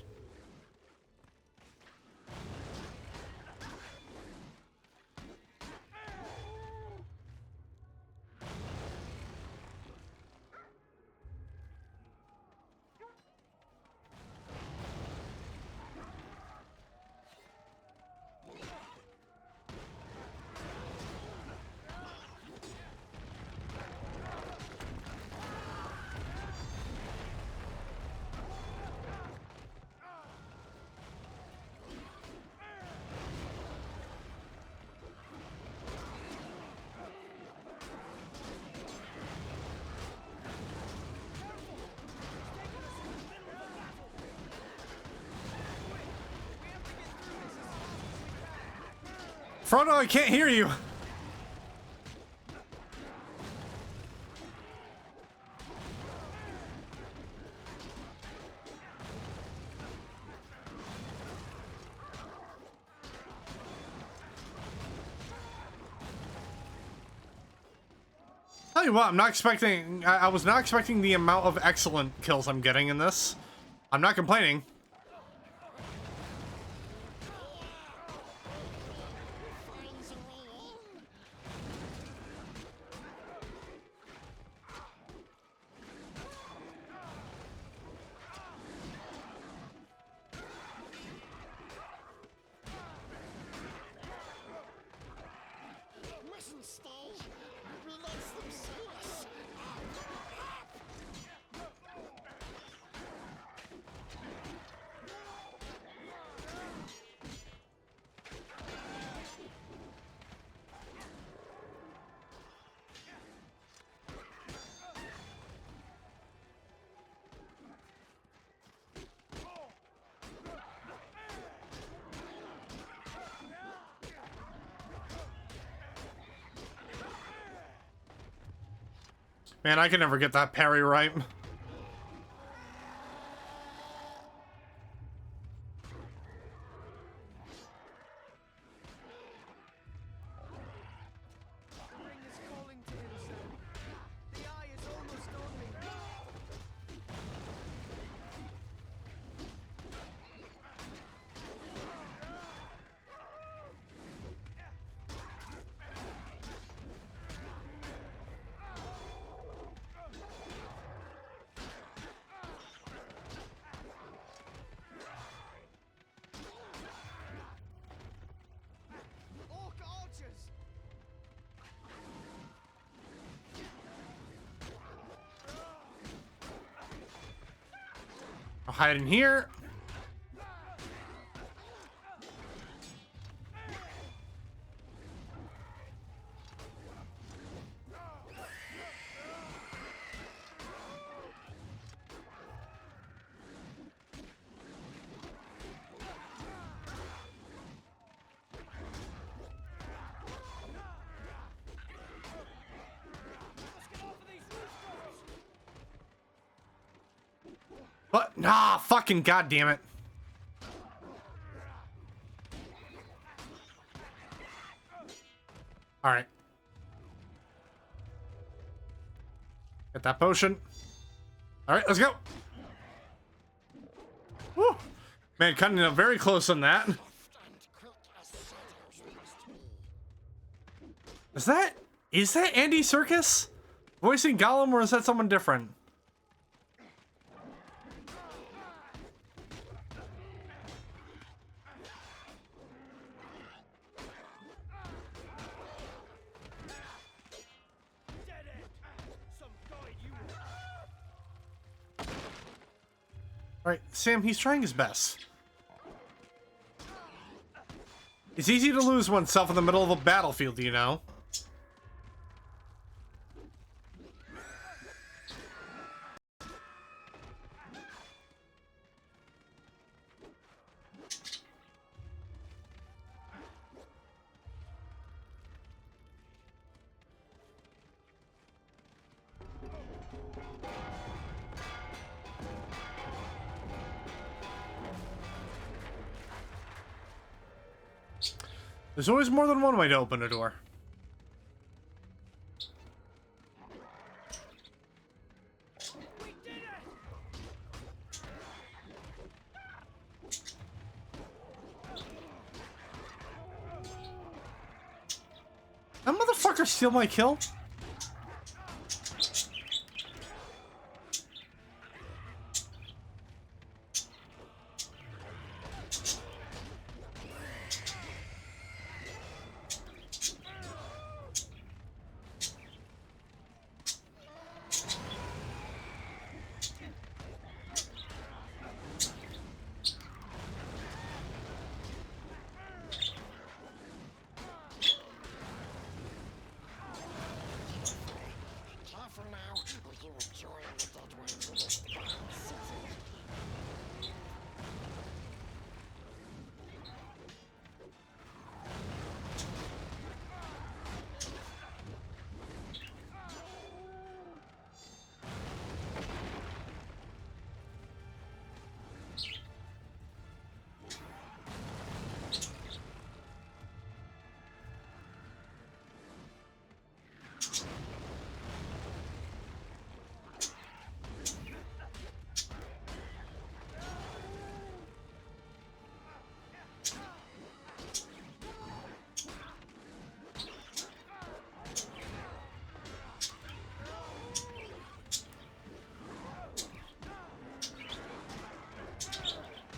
Speaker 1: Frodo, I can't hear you. Tell you what, I'm not expecting. I was not expecting the amount of excellent kills I'm getting in this. I'm not complaining.
Speaker 7: Finds a way in. Mustn't stay. We let them see us.
Speaker 1: Man, I can never get that parry right.
Speaker 4: The ring is calling to him, sir. The eye is almost on me.
Speaker 1: I'll hide in here. What? Nah, fucking goddamn it. All right. Get that potion. All right, let's go. Woo. Man, cutting it up very close on that.
Speaker 7: And quick as shadows must be.
Speaker 1: Is that Andy Serkis voicing Gollum, or is that someone different? All right, Sam, he's trying his best. It's easy to lose oneself in the middle of a battlefield, you know? There's always more than one way to open a door. That motherfucker steal my kill?
Speaker 7: Careful now, or you will join the dead ones in this barren city.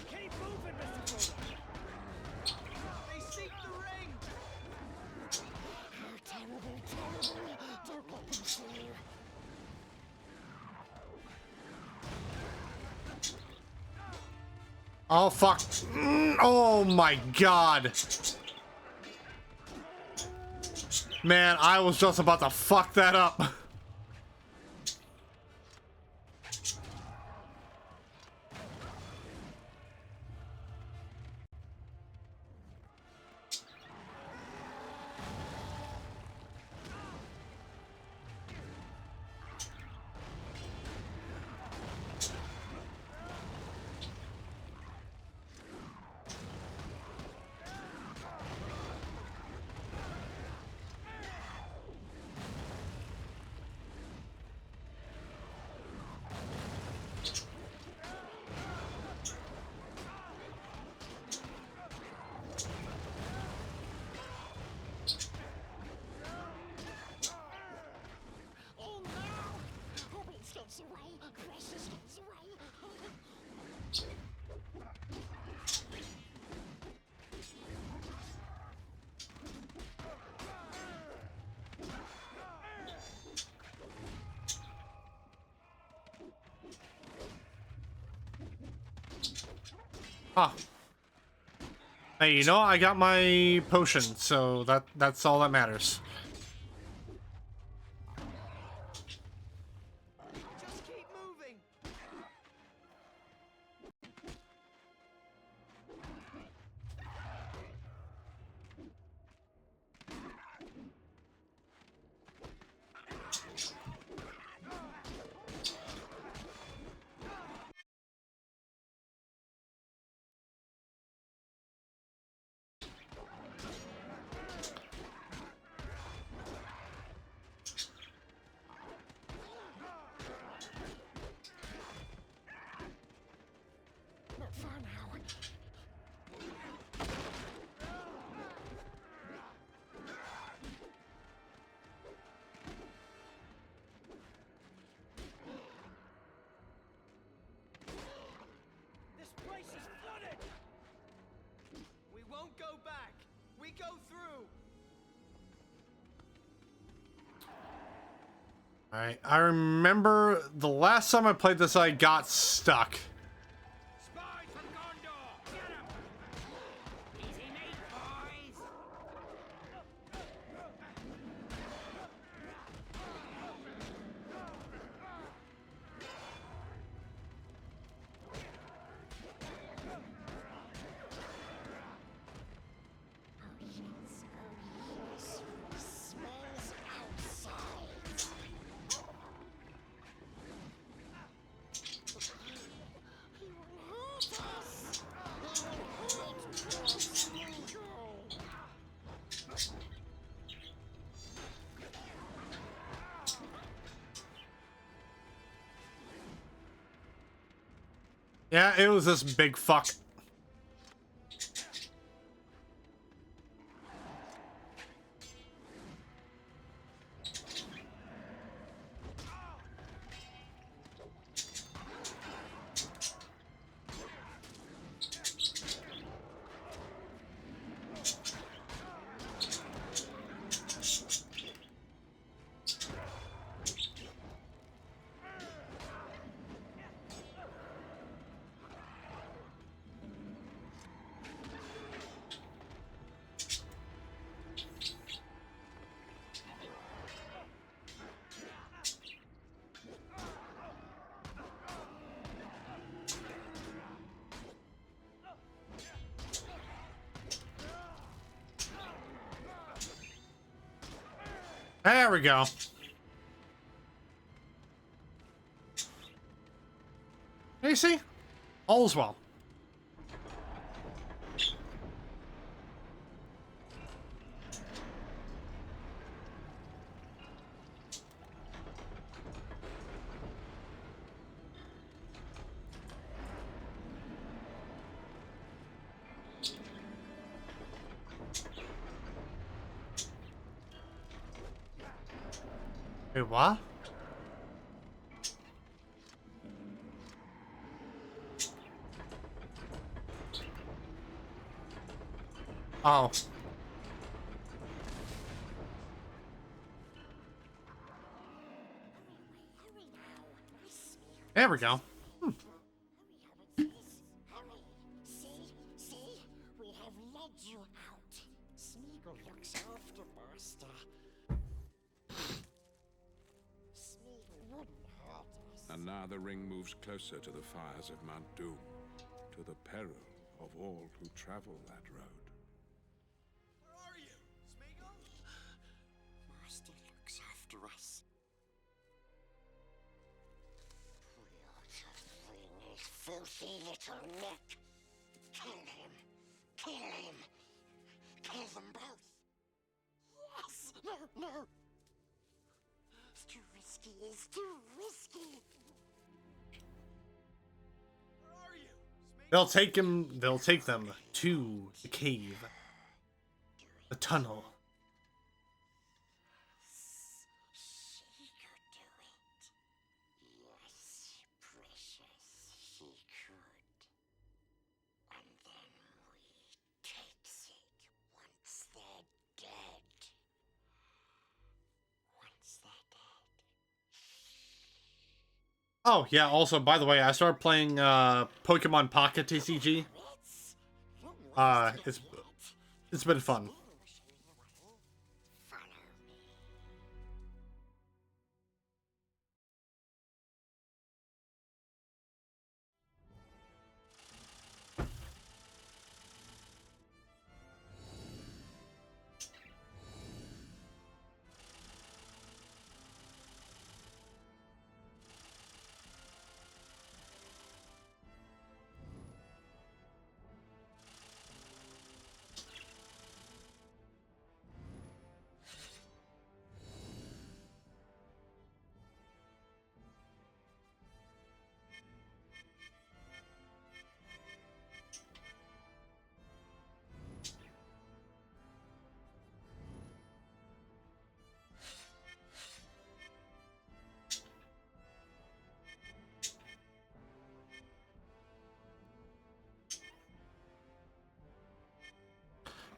Speaker 4: Keep moving, Mr. Fuller. They seek the ring.
Speaker 7: Oh, terrible, terrible. Don't let them see you.
Speaker 1: Oh, fuck. Oh, my God. Man, I was just about to fuck that up. Ah. Hey, you know, I got my potion, so that's all that matters.
Speaker 4: Just keep moving.
Speaker 7: Not far now.
Speaker 4: This place is flooded. We won't go back. We go through.
Speaker 1: Alright, I remember the last time I played this, I got stuck.
Speaker 4: Spies from Gondor. Get 'em. Easy meat, boys.
Speaker 7: Smells outside. He will hurt us. He will hurt poor Smeagol.
Speaker 1: Yeah, it was this big fuck. There we go. You see? All's well. Wait, what? Oh.
Speaker 7: Hurry now. My Smeagol.
Speaker 1: There we go.
Speaker 7: Hurry, Hobbit, hurry. See? We have led you out. Smeagol looks after Master. Smeagol wouldn't hurt us.
Speaker 3: And now the ring moves closer to the fires of Mount Doom, to the peril of all who travel that road.
Speaker 4: Where are you, Smeagol?
Speaker 7: Master looks after us. We ought to wring his filthy little neck. Kill him. Kill him. Kill them both. Yes. No. It's too risky. It's too risky.
Speaker 4: Where are you, Smeagol?
Speaker 1: They'll take them to the cave. The tunnel.
Speaker 7: She could do it. Yes, precious, she could. And then we takes it once they're dead. Once they're dead.
Speaker 1: Oh, yeah, also, by the way, I started playing Pokemon Pocket TCG. It's been fun.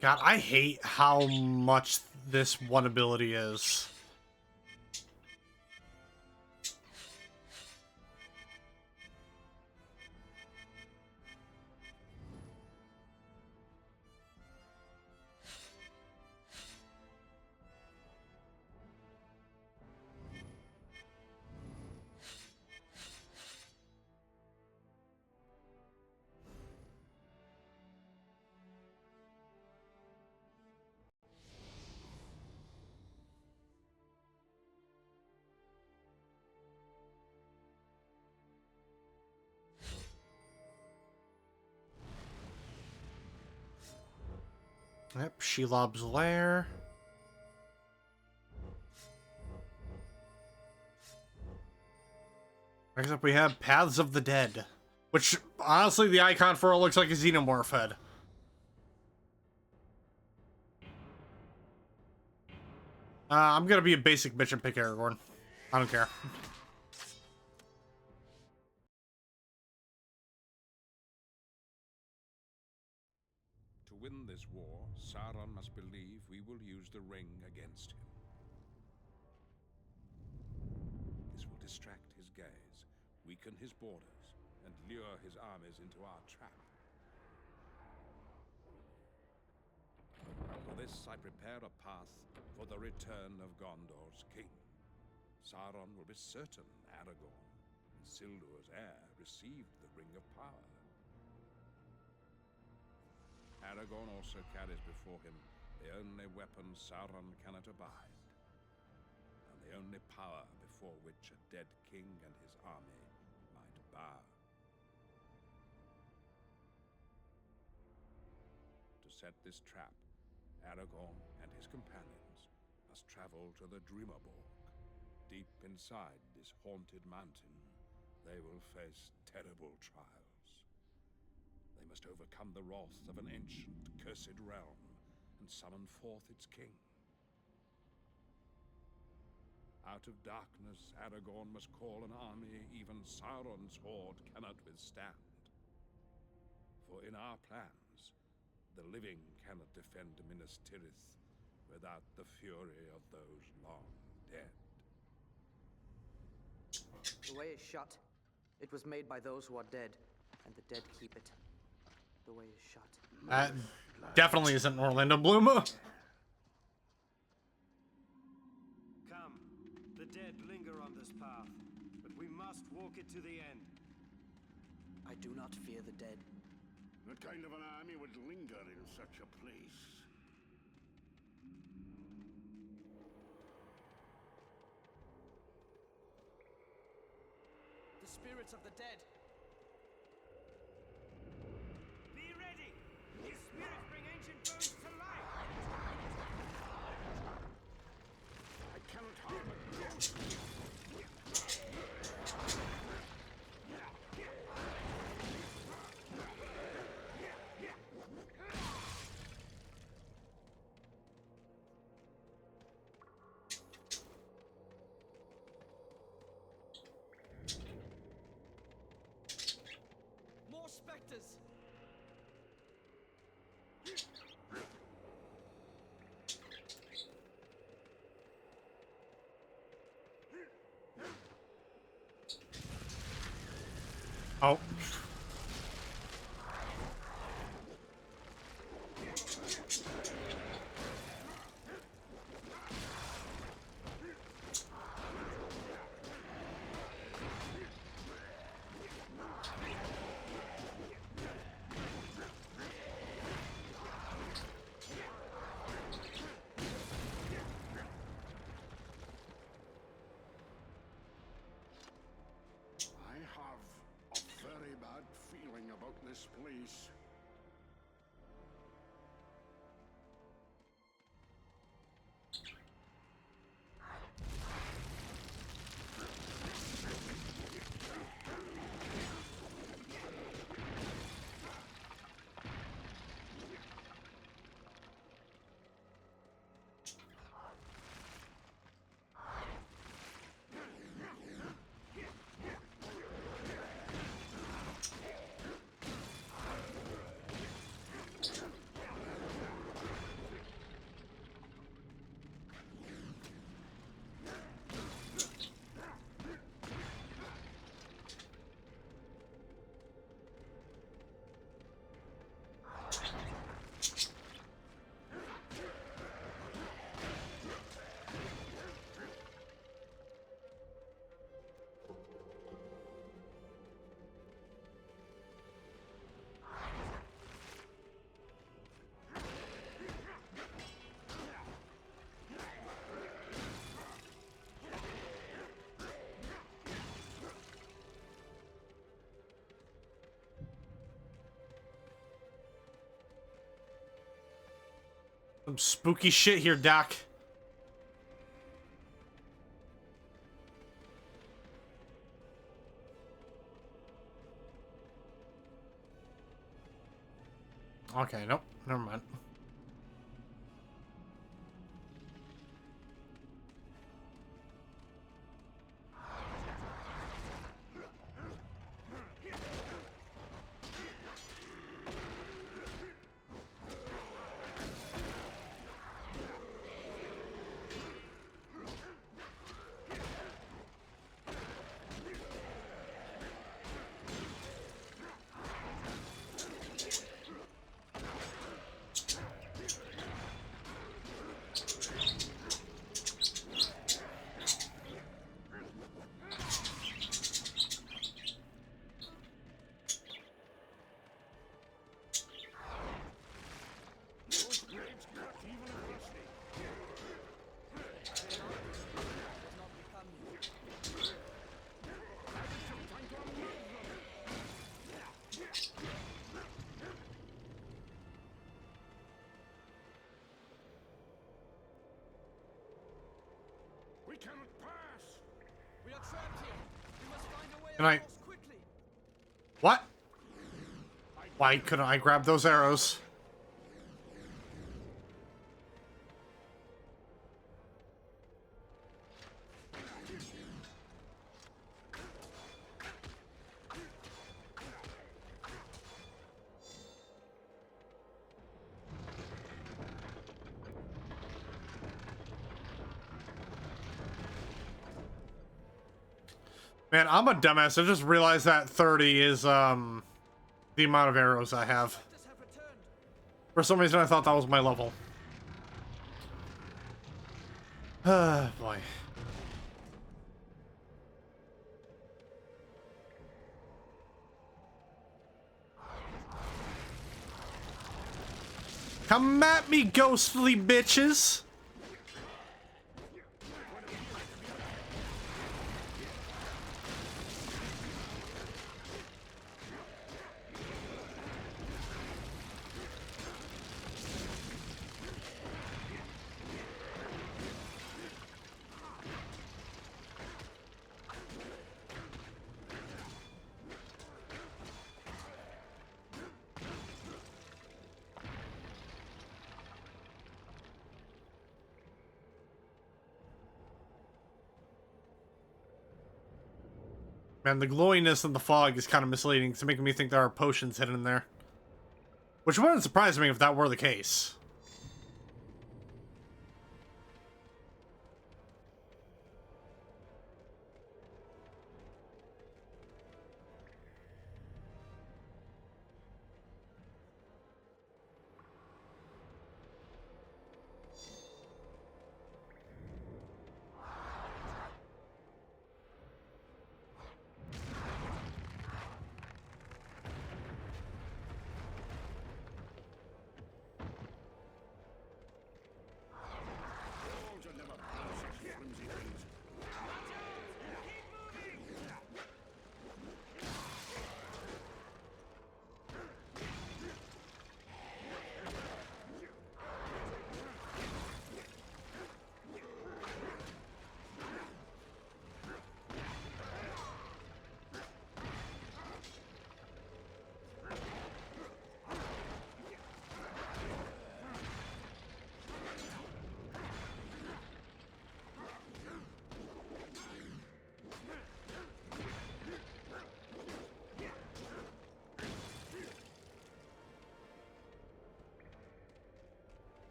Speaker 1: God, I hate how much this one ability is. Yep, Shelob's Lair. Next up we have Paths of the Dead. Which, honestly, the icon for it looks like a xenomorph head. I'm gonna be a basic bitch and pick Aragorn. I don't care.
Speaker 3: To win this war, Sauron must believe we will use the ring against him. This will distract his gaze, weaken his borders, and lure his armies into our trap. For this I prepare a path for the return of Gondor's king. Sauron will be certain Aragorn, Isildur's heir, received the Ring of Power. Aragorn also carries before him the only weapon Sauron cannot abide, and the only power before which a dead king and his army might bow. To set this trap, Aragorn and his companions must travel to the Dreamerborg. Deep inside this haunted mountain, they will face terrible trials. They must overcome the wrath of an ancient, cursed realm and summon forth its king. Out of darkness, Aragorn must call an army even Sauron's horde cannot withstand. For in our plans, the living cannot defend Minas Tirith without the fury of those long dead.
Speaker 8: The way is shut. It was made by those who are dead, and the dead keep it. The way is shut.
Speaker 1: That definitely isn't Orlando Bloom.
Speaker 4: Come. The dead linger on this path, but we must walk it to the end.
Speaker 8: I do not fear the dead.
Speaker 5: What kind of an army would linger in such a place?
Speaker 8: The spirits of the dead.
Speaker 4: Be ready! His spirits bring ancient bones to life!
Speaker 5: I cannot harm a ghost.
Speaker 8: More specters!
Speaker 1: Oh.
Speaker 5: about this place.
Speaker 1: Some spooky shit here, Doc. Okay, nope, never mind.
Speaker 5: We cannot pass.
Speaker 4: We are trapped here. We must find a way
Speaker 1: Can I-
Speaker 4: across quickly.
Speaker 1: What? Why couldn't I grab those arrows? Man, I'm a dumbass. I just realized that 30 is, the amount of arrows I have.
Speaker 4: Hunters have returned.
Speaker 1: For some reason, I thought that was my level. Boy. Come at me, ghostly bitches! Man, the glowiness in the fog is kind of misleading. It's making me think there are potions hidden in there. Which wouldn't surprise me if that were the case.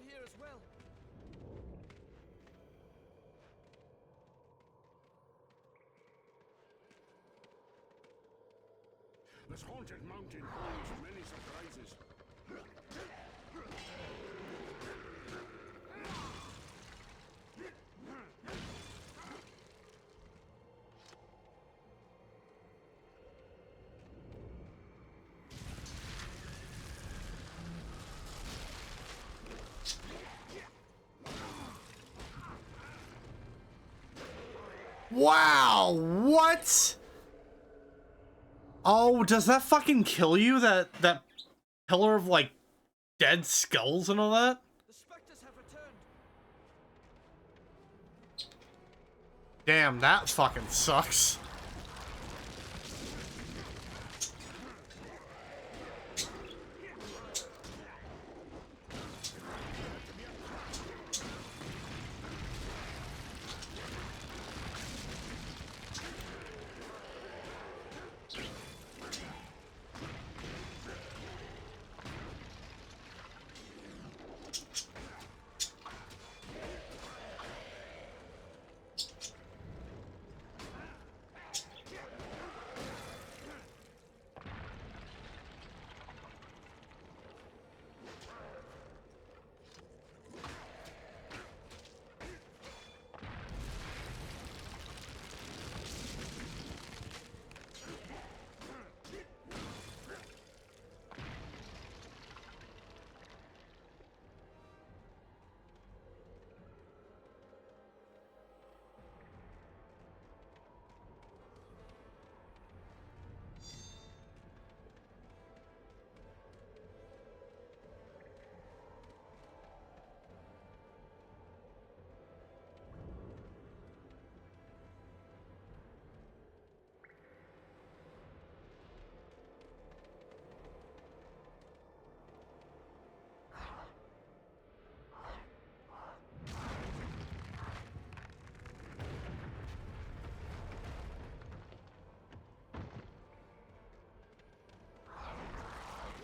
Speaker 4: here as well.
Speaker 5: This haunted mountain holds many surprises.
Speaker 1: Wow, what? Oh, does that fucking kill you? That pillar of like dead skulls and all that?
Speaker 4: The specters have returned.
Speaker 1: Damn, that fucking sucks.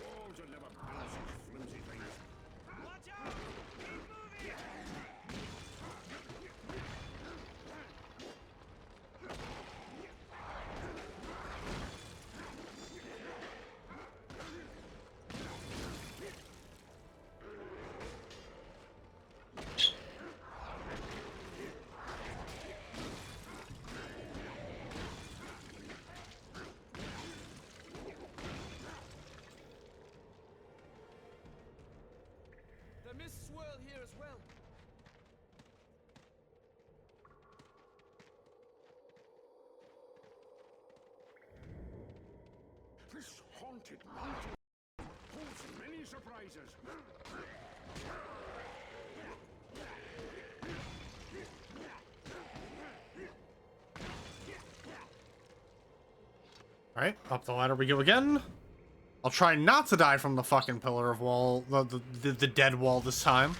Speaker 5: Walls are never built such flimsy things.
Speaker 4: Watch out! Keep moving! The mists swirl here as well.
Speaker 5: This haunted mountain holds many surprises.
Speaker 1: Alright, up the ladder we go again. I'll try not to die from the fucking pillar of wall, the dead wall this time.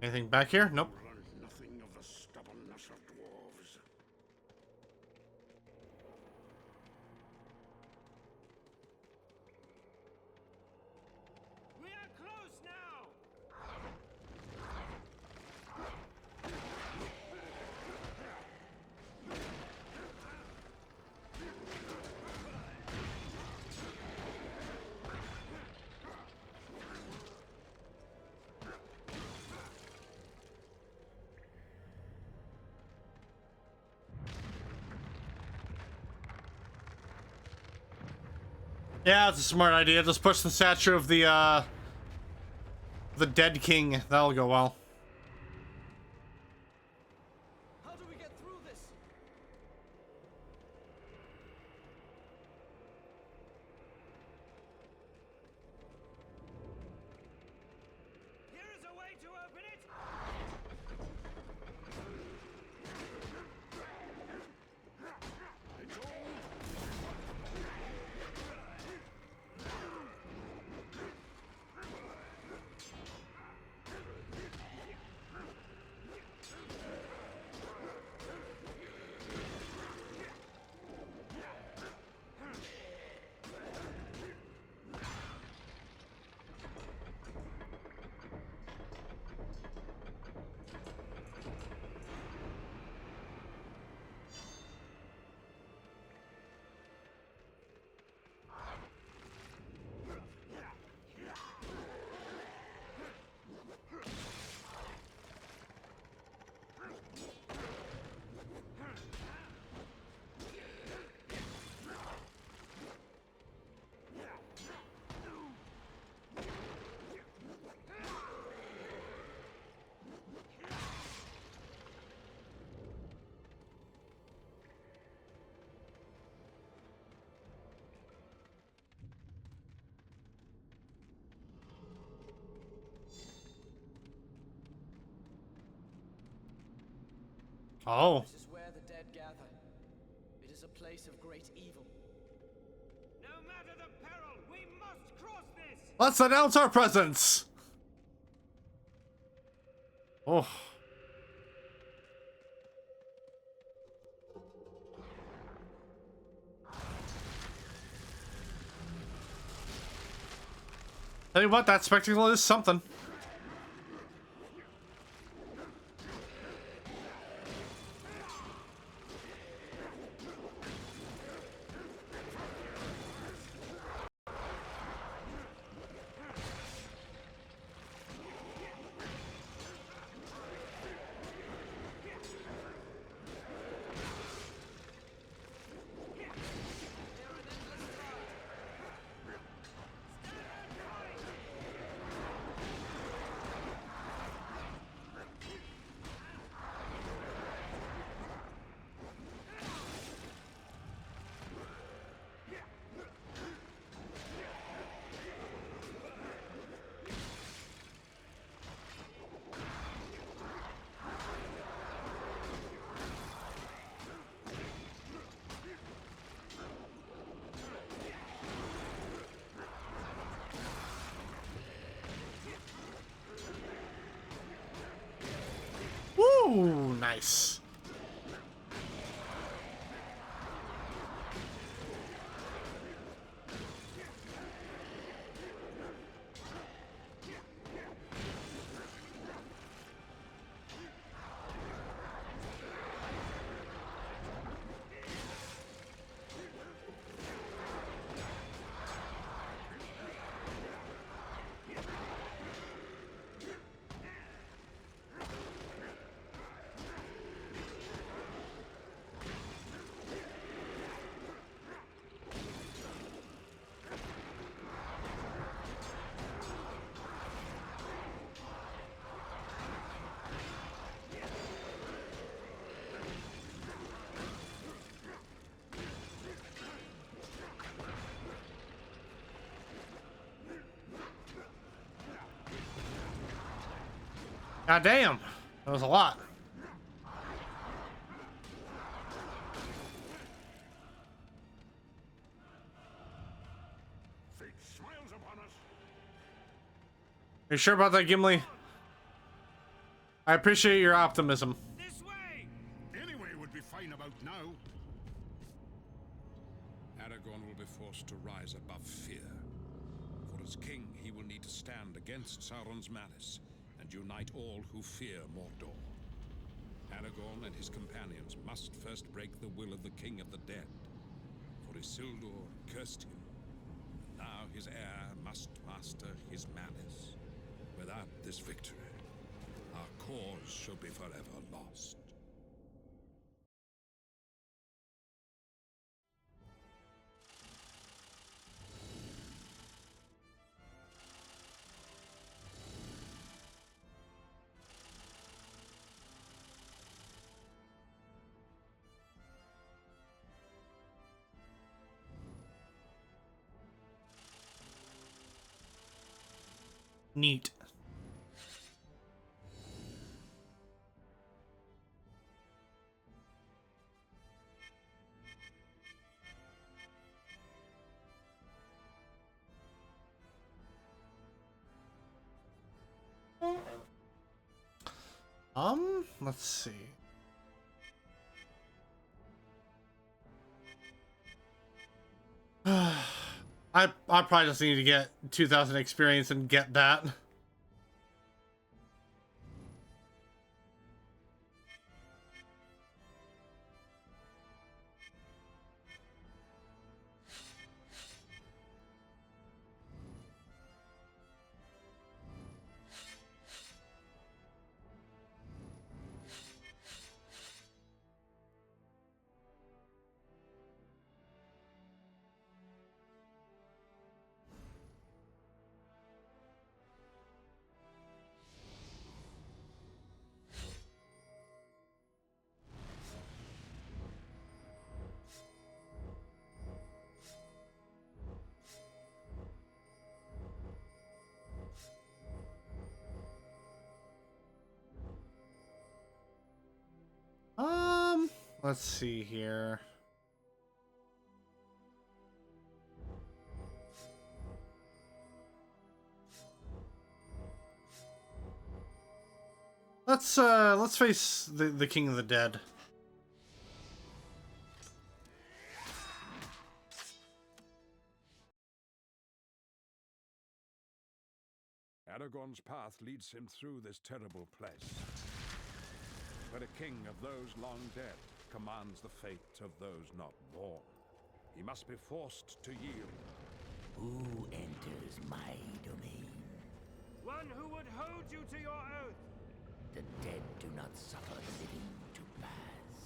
Speaker 1: Anything back here? Nope.
Speaker 5: Learned nothing of the stubbornness of dwarves.
Speaker 4: We are close now!
Speaker 1: Yeah, it's a smart idea. Just push the statue of the the dead king. That'll go well.
Speaker 4: How do we get through this? Here is a way to open it.
Speaker 1: Oh.
Speaker 8: This is where the dead gather. It is a place of great evil.
Speaker 4: No matter the peril, we must cross this.
Speaker 1: Let's announce our presence. Oh. Tell you what, that spectacle is something. Woo! Nice. God damn, that was a lot.
Speaker 3: Fate smiles upon us.
Speaker 1: You sure about that, Gimli? I appreciate your optimism.
Speaker 4: This way.
Speaker 3: Anyway would be fine about now. Aragorn will be forced to rise above fear. For as king, he will need to stand against Sauron's malice and unite all who fear Mordor. Aragorn and his companions must first break the will of the King of the Dead. For Isildur cursed him. Now his heir must master his malice. Without this victory, our cause shall be forever lost.
Speaker 1: Neat. Let's see. I probably just need to get 2,000 experience and get that. Let's see here. Let's face the King of the Dead.
Speaker 3: Aragorn's path leads him through this terrible place, where a king of those long dead commands the fate of those not born. He must be forced to yield.
Speaker 5: Who enters my domain?
Speaker 4: One who would hold you to your oath.
Speaker 5: The dead do not suffer the living to pass.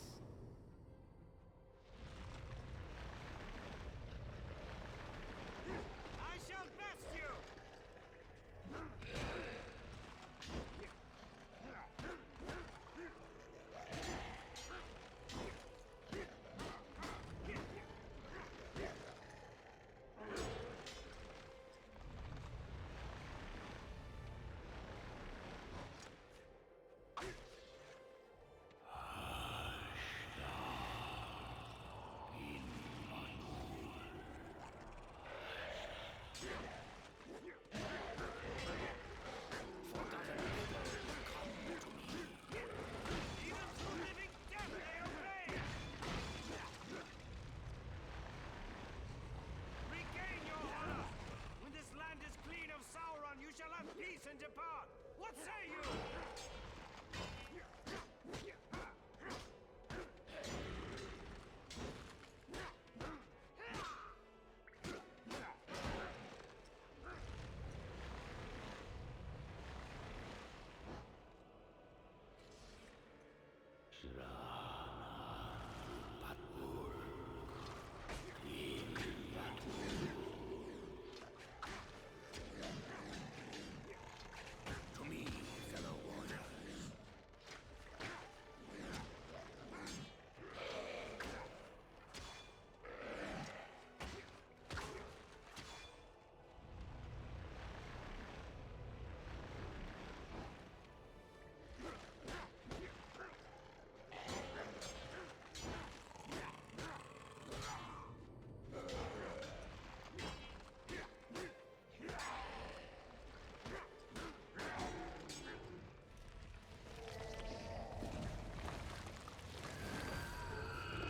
Speaker 4: I shall best you. And depart. What say you?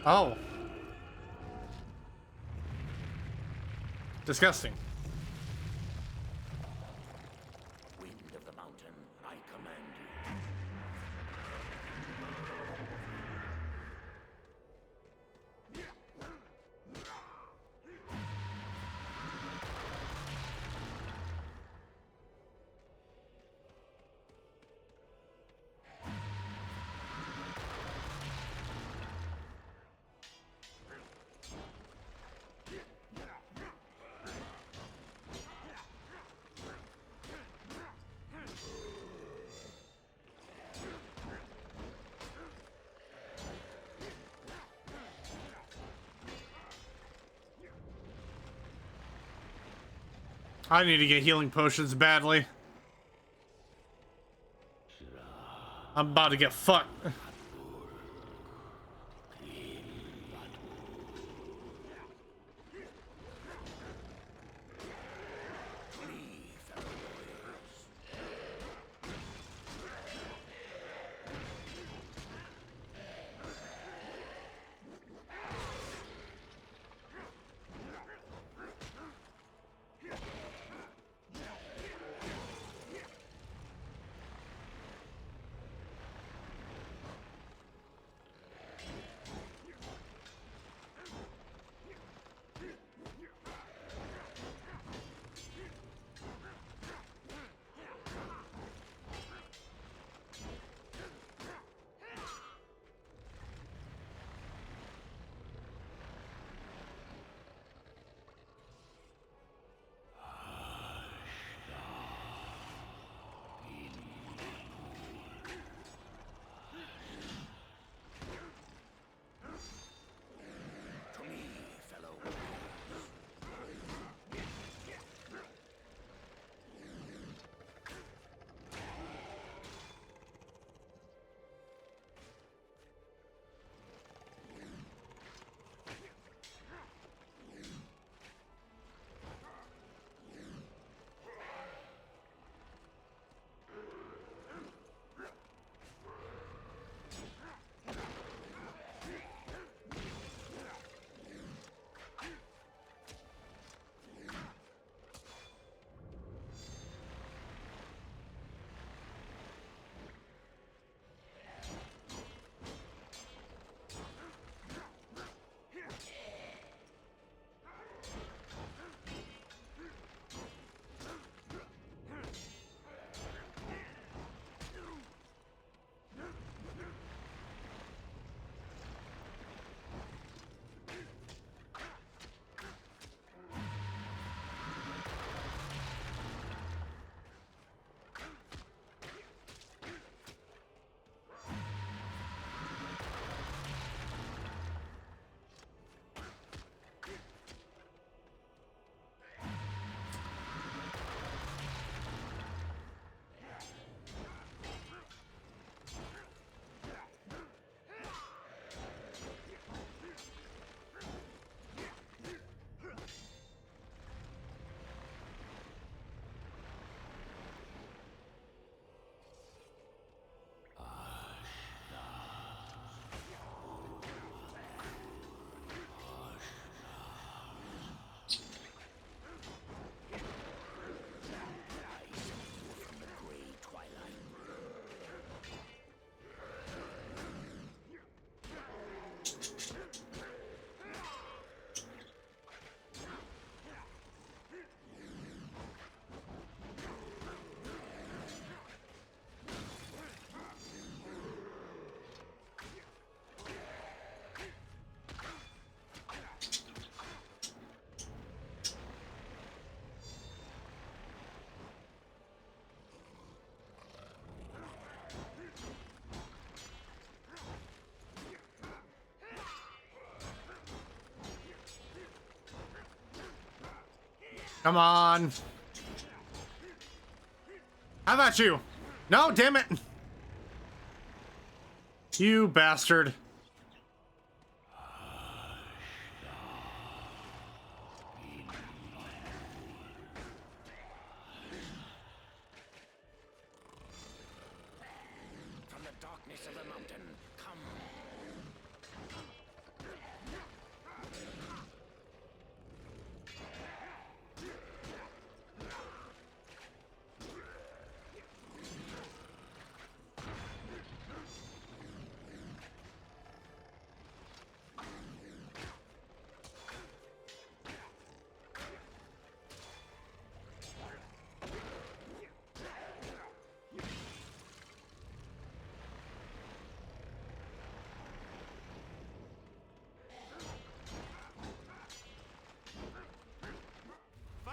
Speaker 1: Oh. Disgusting.
Speaker 5: Wind of the mountain, I command you.
Speaker 1: I need to get healing potions badly. I'm about to get fucked. Come on. How about you? No, damn it. You bastard.
Speaker 5: From the darkness of the mountain, come.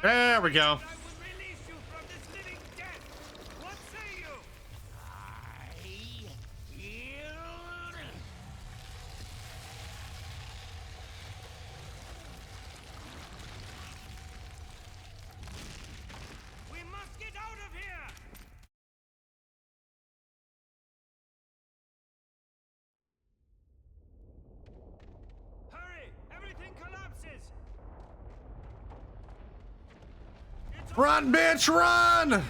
Speaker 1: There we go. Run, bitch, run!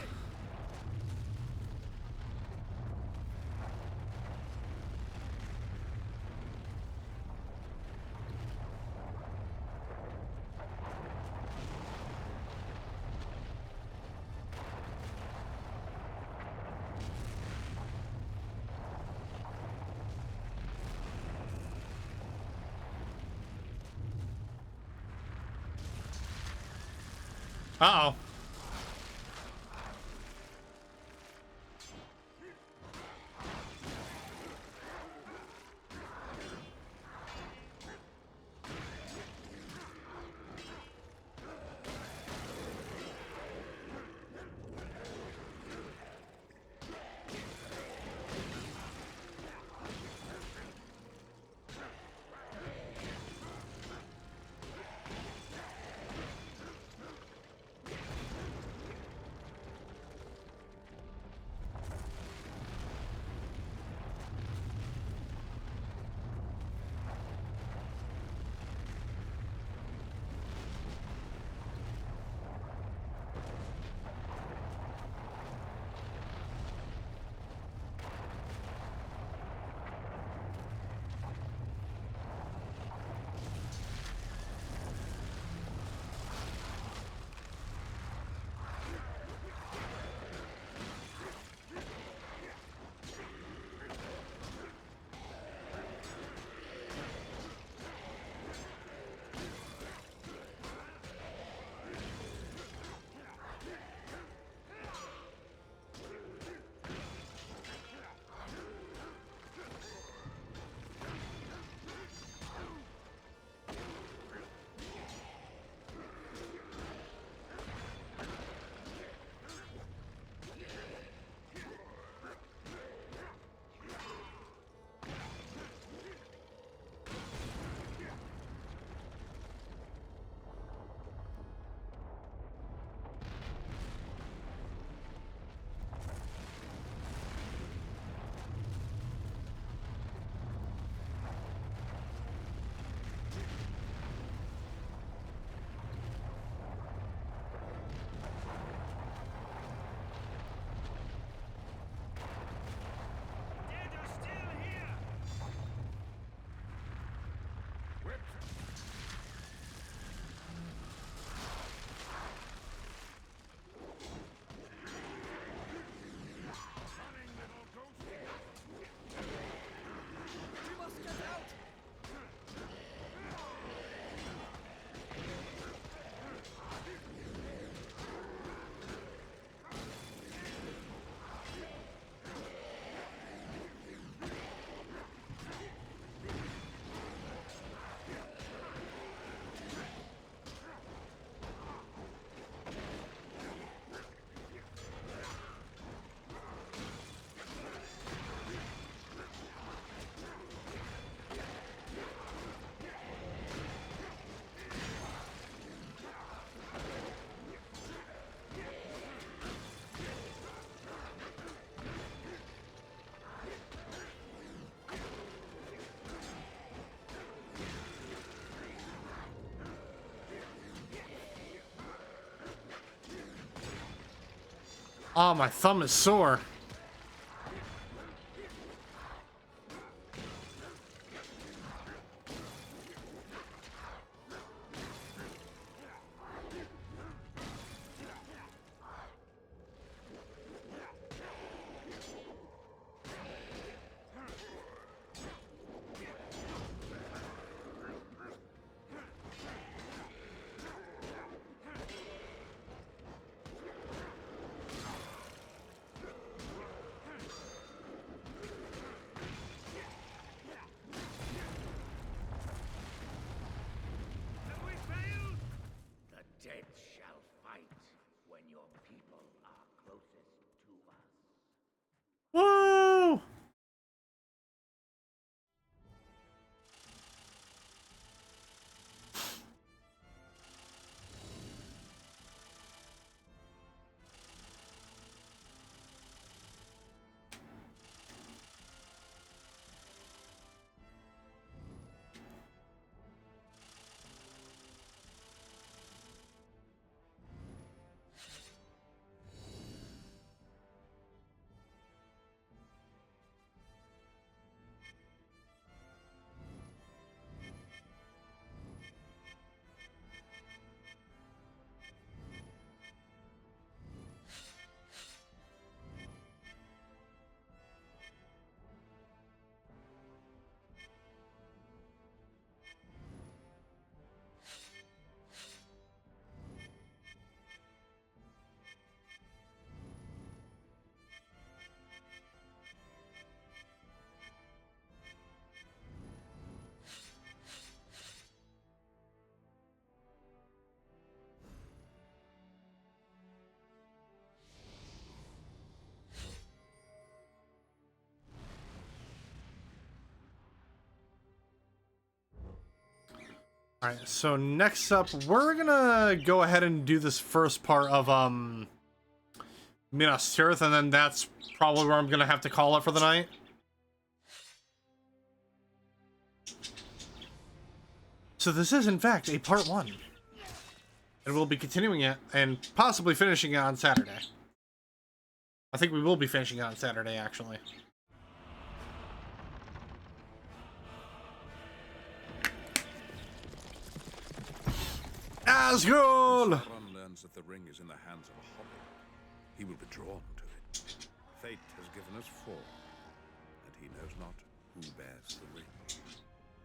Speaker 1: Uh-oh.
Speaker 4: Dead are still here! We must get out!
Speaker 1: Oh, my thumb is sore.
Speaker 4: Have we failed?
Speaker 5: The dead shall fight when your people are closest to us.
Speaker 1: Woo! Alright, so next up, we're gonna go ahead and do this first part of, Minas Tirith, and then that's probably where I'm gonna have to call it for the night. So this is, in fact, a part 1. And we'll be continuing it, and possibly finishing it on Saturday. I think we will be finishing it on Saturday, actually. Asgul!
Speaker 3: Sauron learns that the ring is in the hands of a hobbit. He will be drawn to it. Fate has given us 4, and he knows not who bears the ring.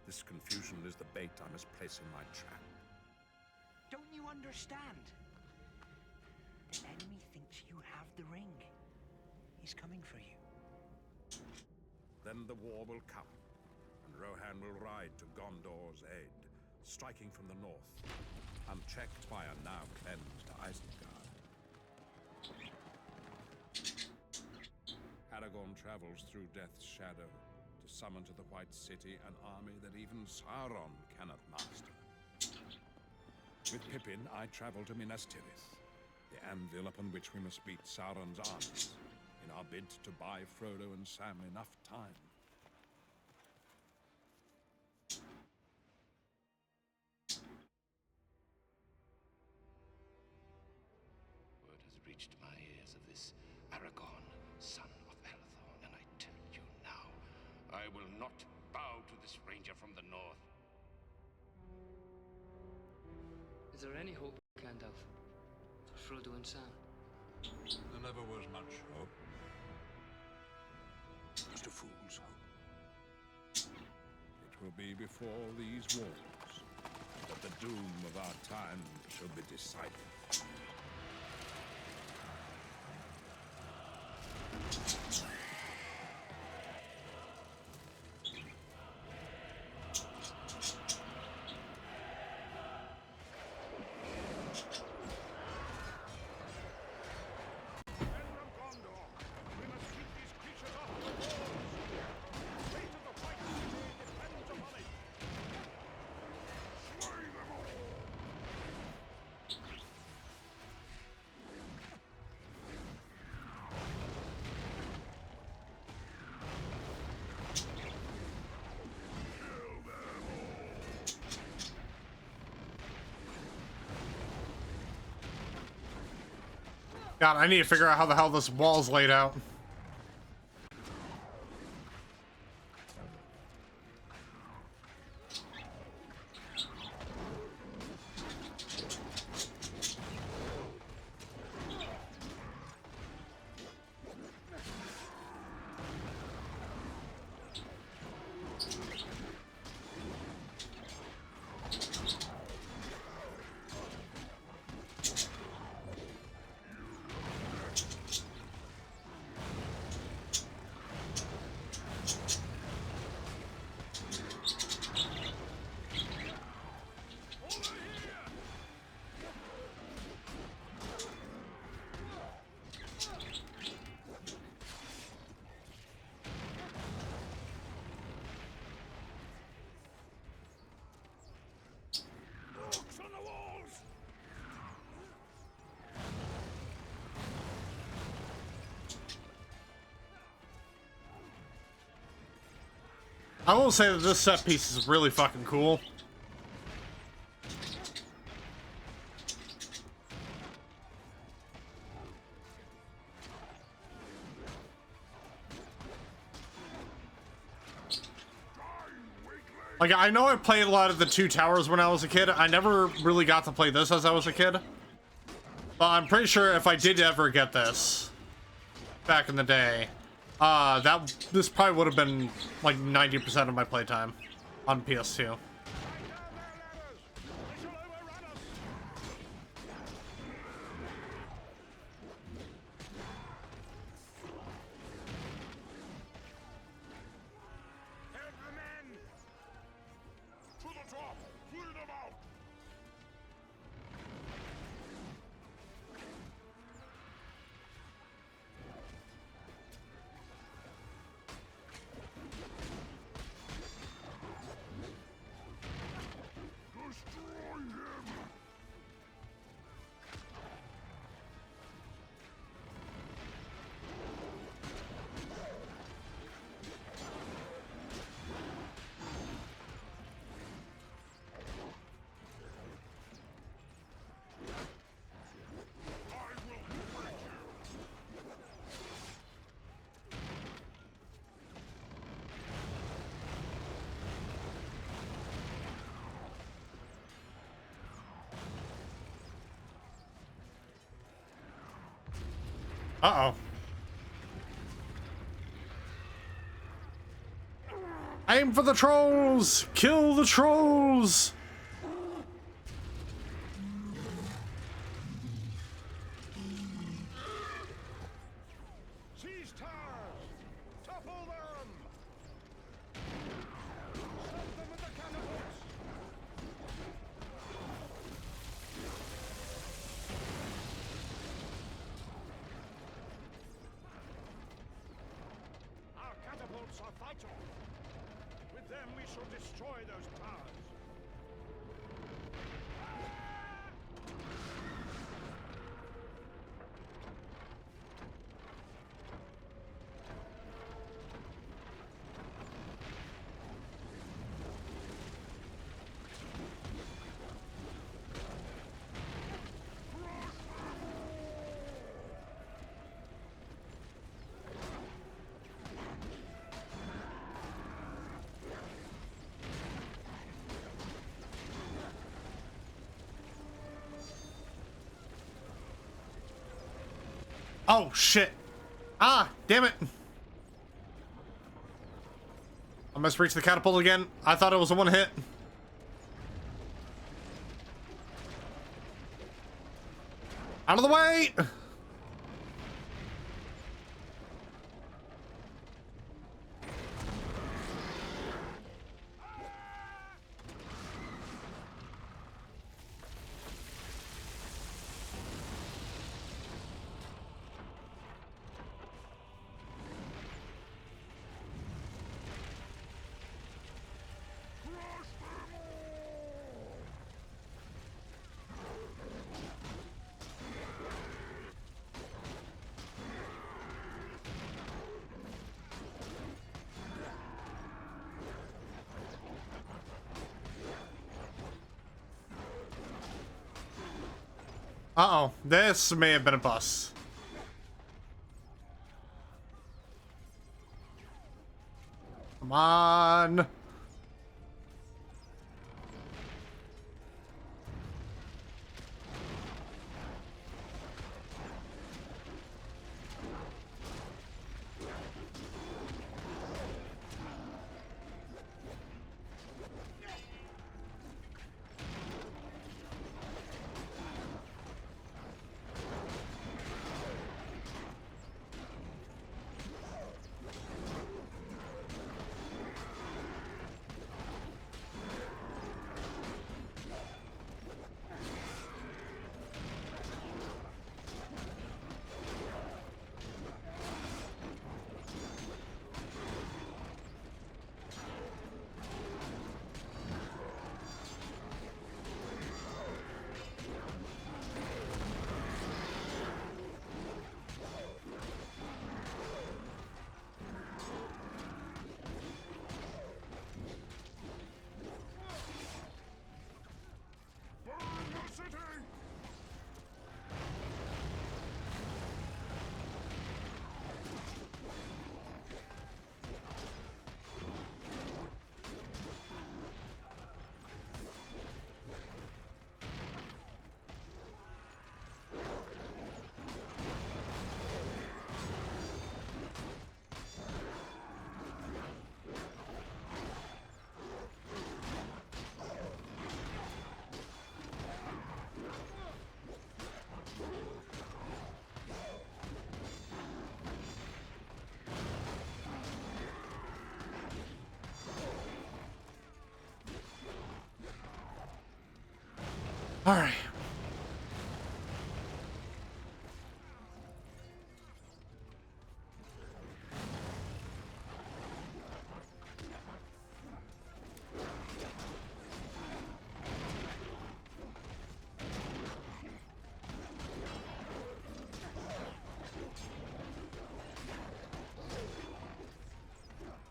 Speaker 3: This confusion is the bait I must place in my trap.
Speaker 4: Don't you understand? The enemy thinks you have the ring. He's coming for you.
Speaker 3: Then the war will come, and Rohan will ride to Gondor's aid, striking from the north, unchecked by a now cleansed Isengard. Aragorn travels through Death's shadow to summon to the White City an army that even Sauron cannot master. With Pippin, I travel to Minas Tirith, the anvil upon which we must beat Sauron's armies, in our bid to buy Frodo and Sam enough time.
Speaker 5: Word has reached my ears of this Aragorn, son of Arathorn, and I tell you now, I will not bow to this ranger from the north.
Speaker 9: Is there any hope, Gandalf, for Frodo and Sam?
Speaker 3: There never was much hope. Just a fool's hope. It will be before these wars that the doom of our time shall be decided.
Speaker 1: God, I need to figure out how the hell this wall's laid out. I will say that this set piece is really fucking cool. Like, I know I played a lot of the Two Towers when I was a kid. I never really got to play this as I was a kid. But I'm pretty sure if I did ever get this back in the day, this probably would have been like 90% of my playtime on PS2. Uh-oh. Aim for the trolls! Kill the trolls!
Speaker 6: Seize towers! Topple them! Stop them with the catapults! Our catapults are vital. With them we shall destroy those towers.
Speaker 1: Oh, shit. Ah, damn it. I must reach the catapult again. I thought it was a one hit. Out of the way! Uh-oh, this may have been a bust. Come on. All right.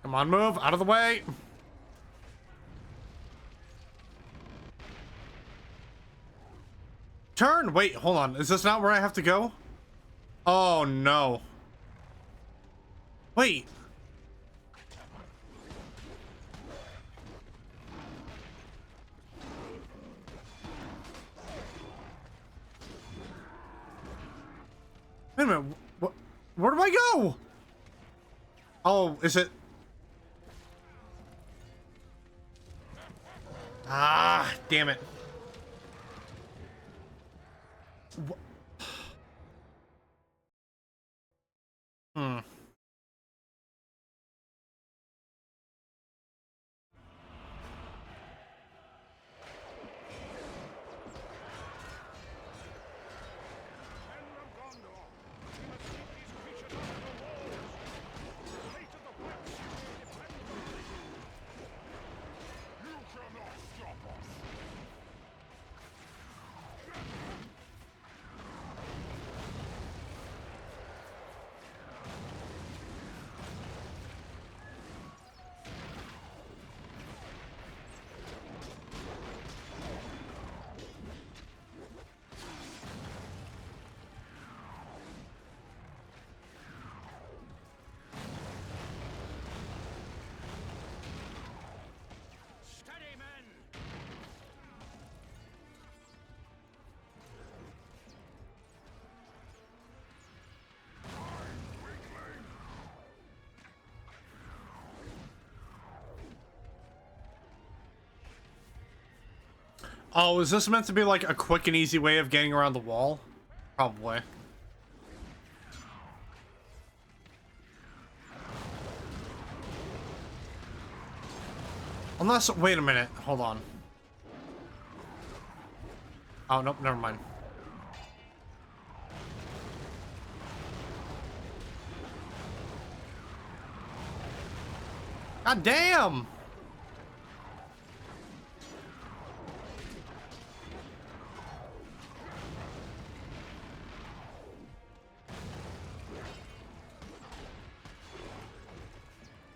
Speaker 1: Come on, move out of the way. Turn! Wait, hold on. Is this not where I have to go? Oh, no. Wait. Wait a minute. What? Where do I go? Oh, is it? Ah, damn it. Hmm. Oh, is this meant to be like a quick and easy way of getting around the wall? Probably. Unless, wait a minute, hold on. Oh, nope, never mind. God damn!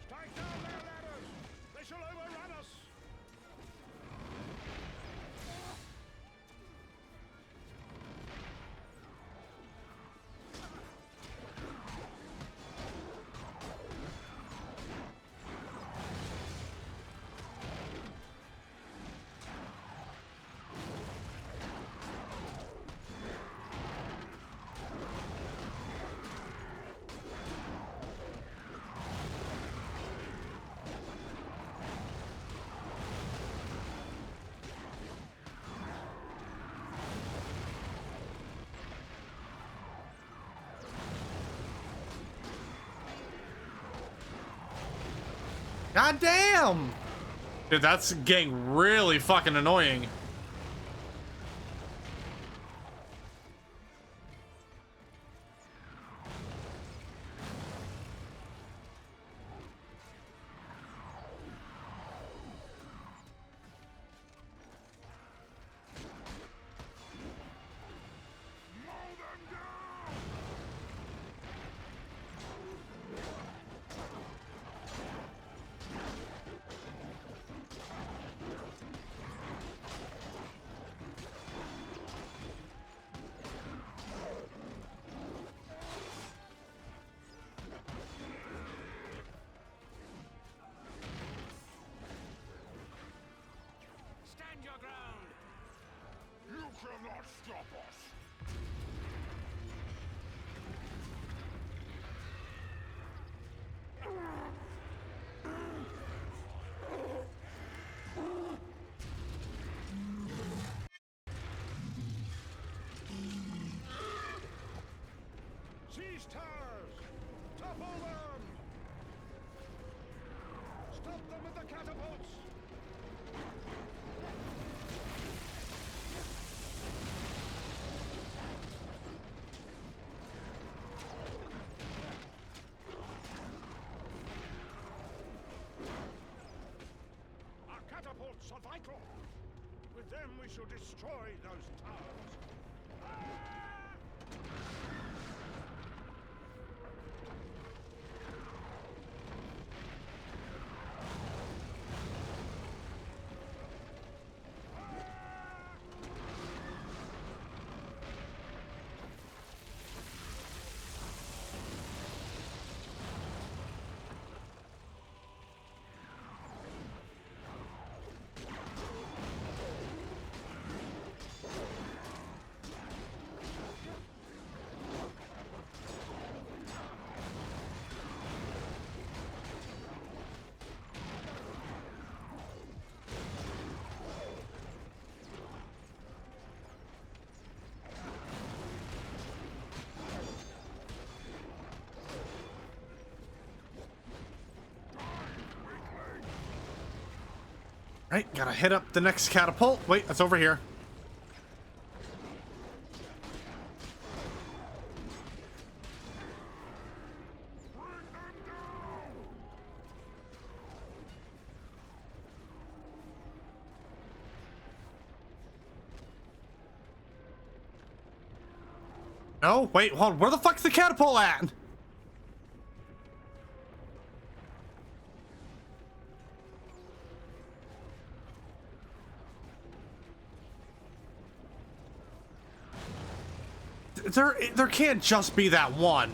Speaker 3: Strike down their ladders! They shall overrun us!
Speaker 1: God damn! Dude, that's getting really fucking annoying.
Speaker 3: Stand your ground! You cannot stop us! Seize towers! Topple them! Stop them with the catapults! Our catapults are vital! With them we shall destroy those towers!
Speaker 1: Right, gotta hit up the next catapult. Wait, that's over here. No, wait, hold on. Where the fuck's the catapult at? There can't just be that one.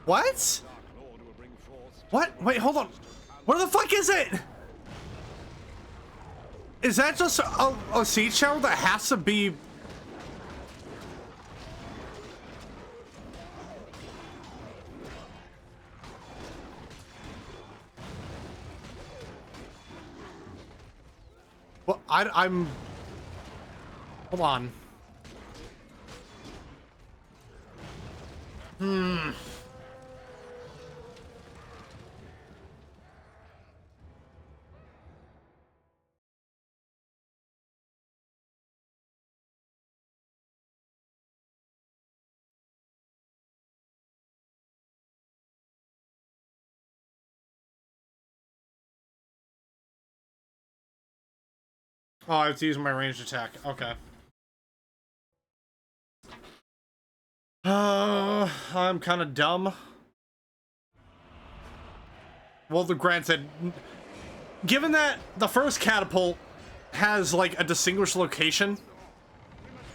Speaker 1: What? What? Wait, hold on. Where the fuck is it? Is that just a siege tower that has to be... Well, I'm... Hold on. Oh, I have to use my ranged attack. Okay. I'm kind of dumb. Well, granted, given that the first catapult has like a distinguished location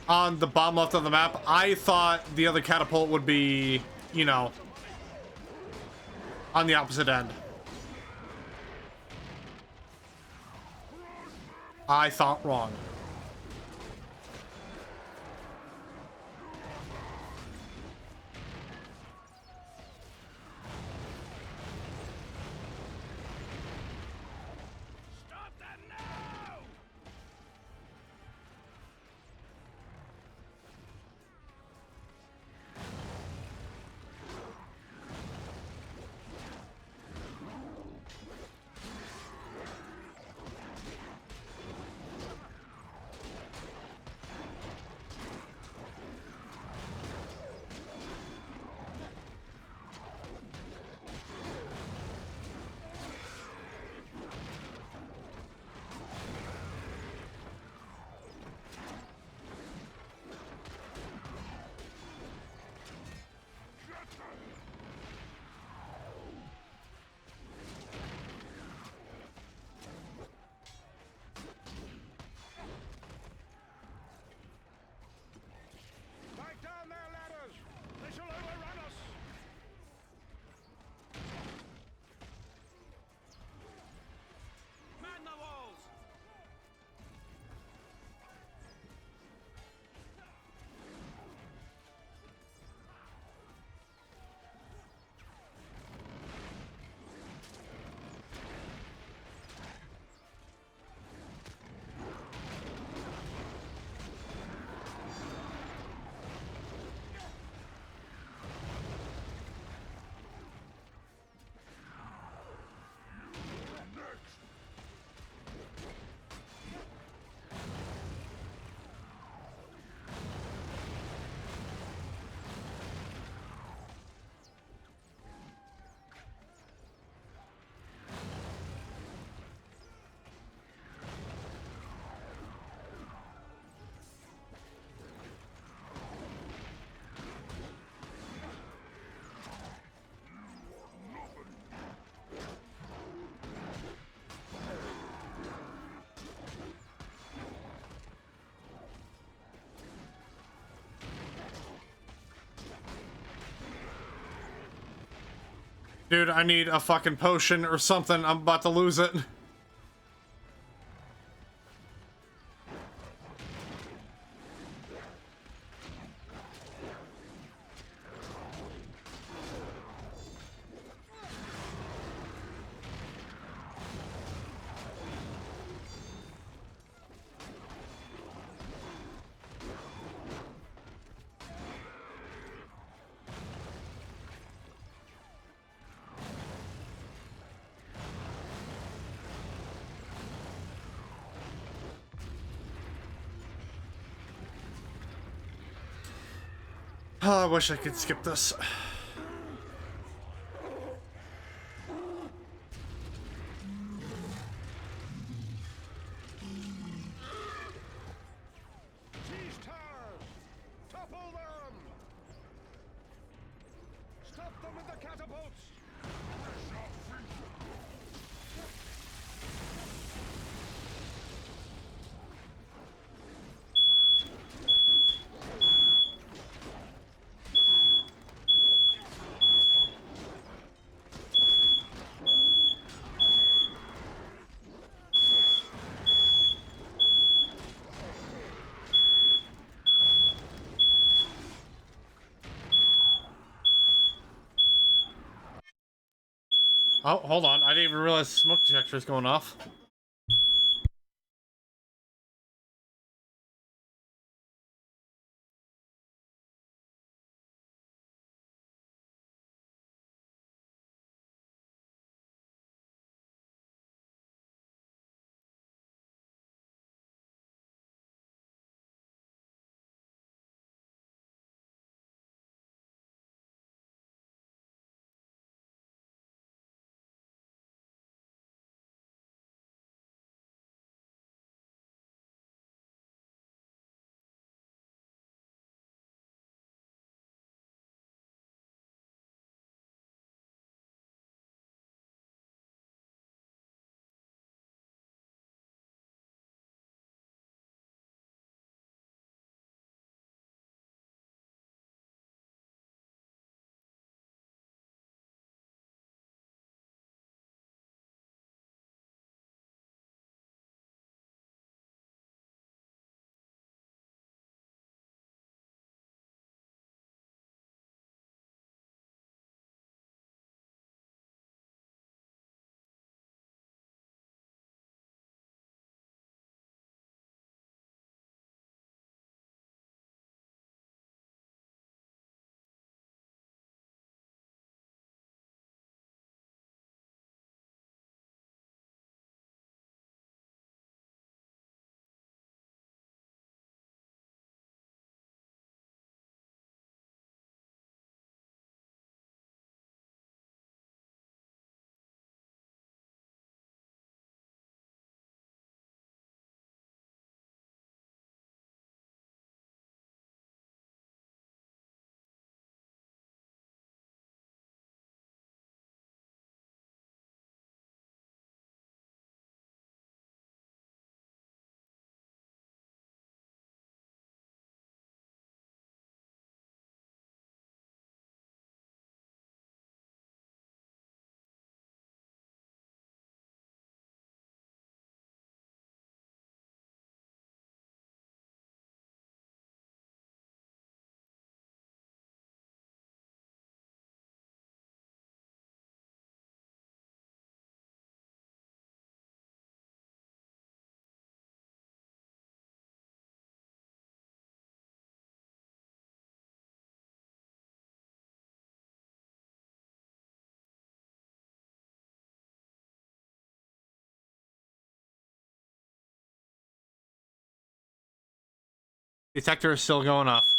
Speaker 1: on the bottom left of the map, I thought the other catapult would be, you know, on the opposite end. I thought wrong. Dude, I need a fucking potion or something. I'm about to lose it. Oh, I wish I could skip this.
Speaker 3: Seize towers! Topple them! Stop them with the catapults!
Speaker 1: Oh, hold on. I didn't even realize the smoke detector is going off. Detector is still going off.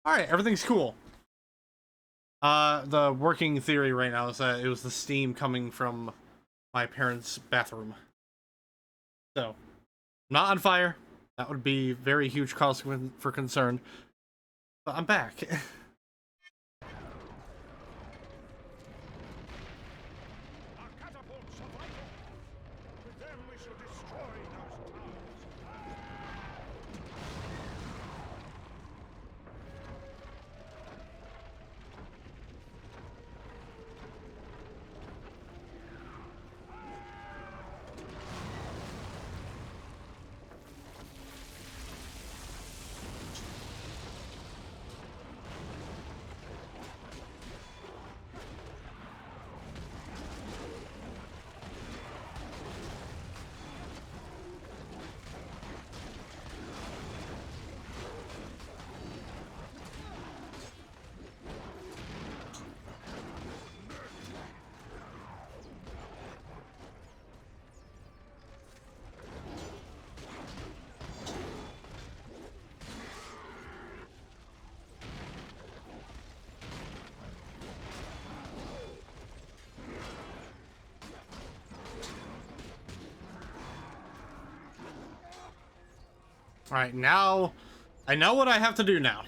Speaker 1: Alright, everything's cool. The working theory right now is that it was the steam coming from my parents' bathroom. So, not on fire. That would be very huge cause for concern. But I'm back.
Speaker 3: Our catapults are vital. With them we shall destroy those towers.
Speaker 1: Alright, now I know what I have to do now.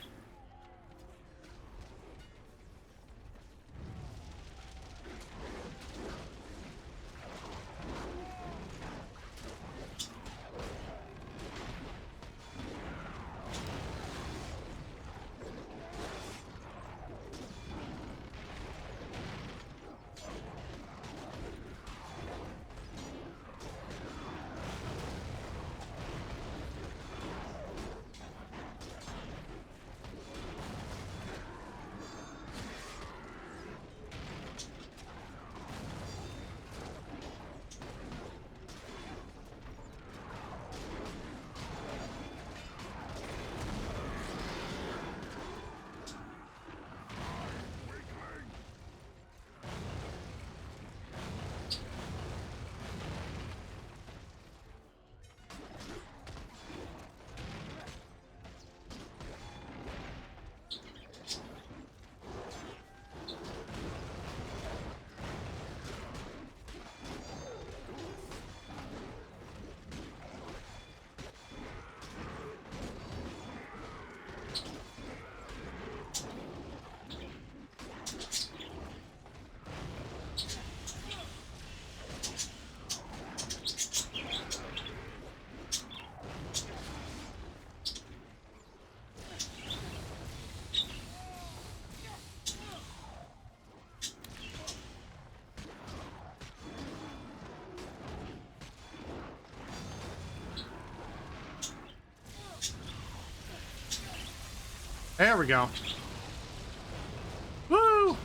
Speaker 1: There we go. Woo!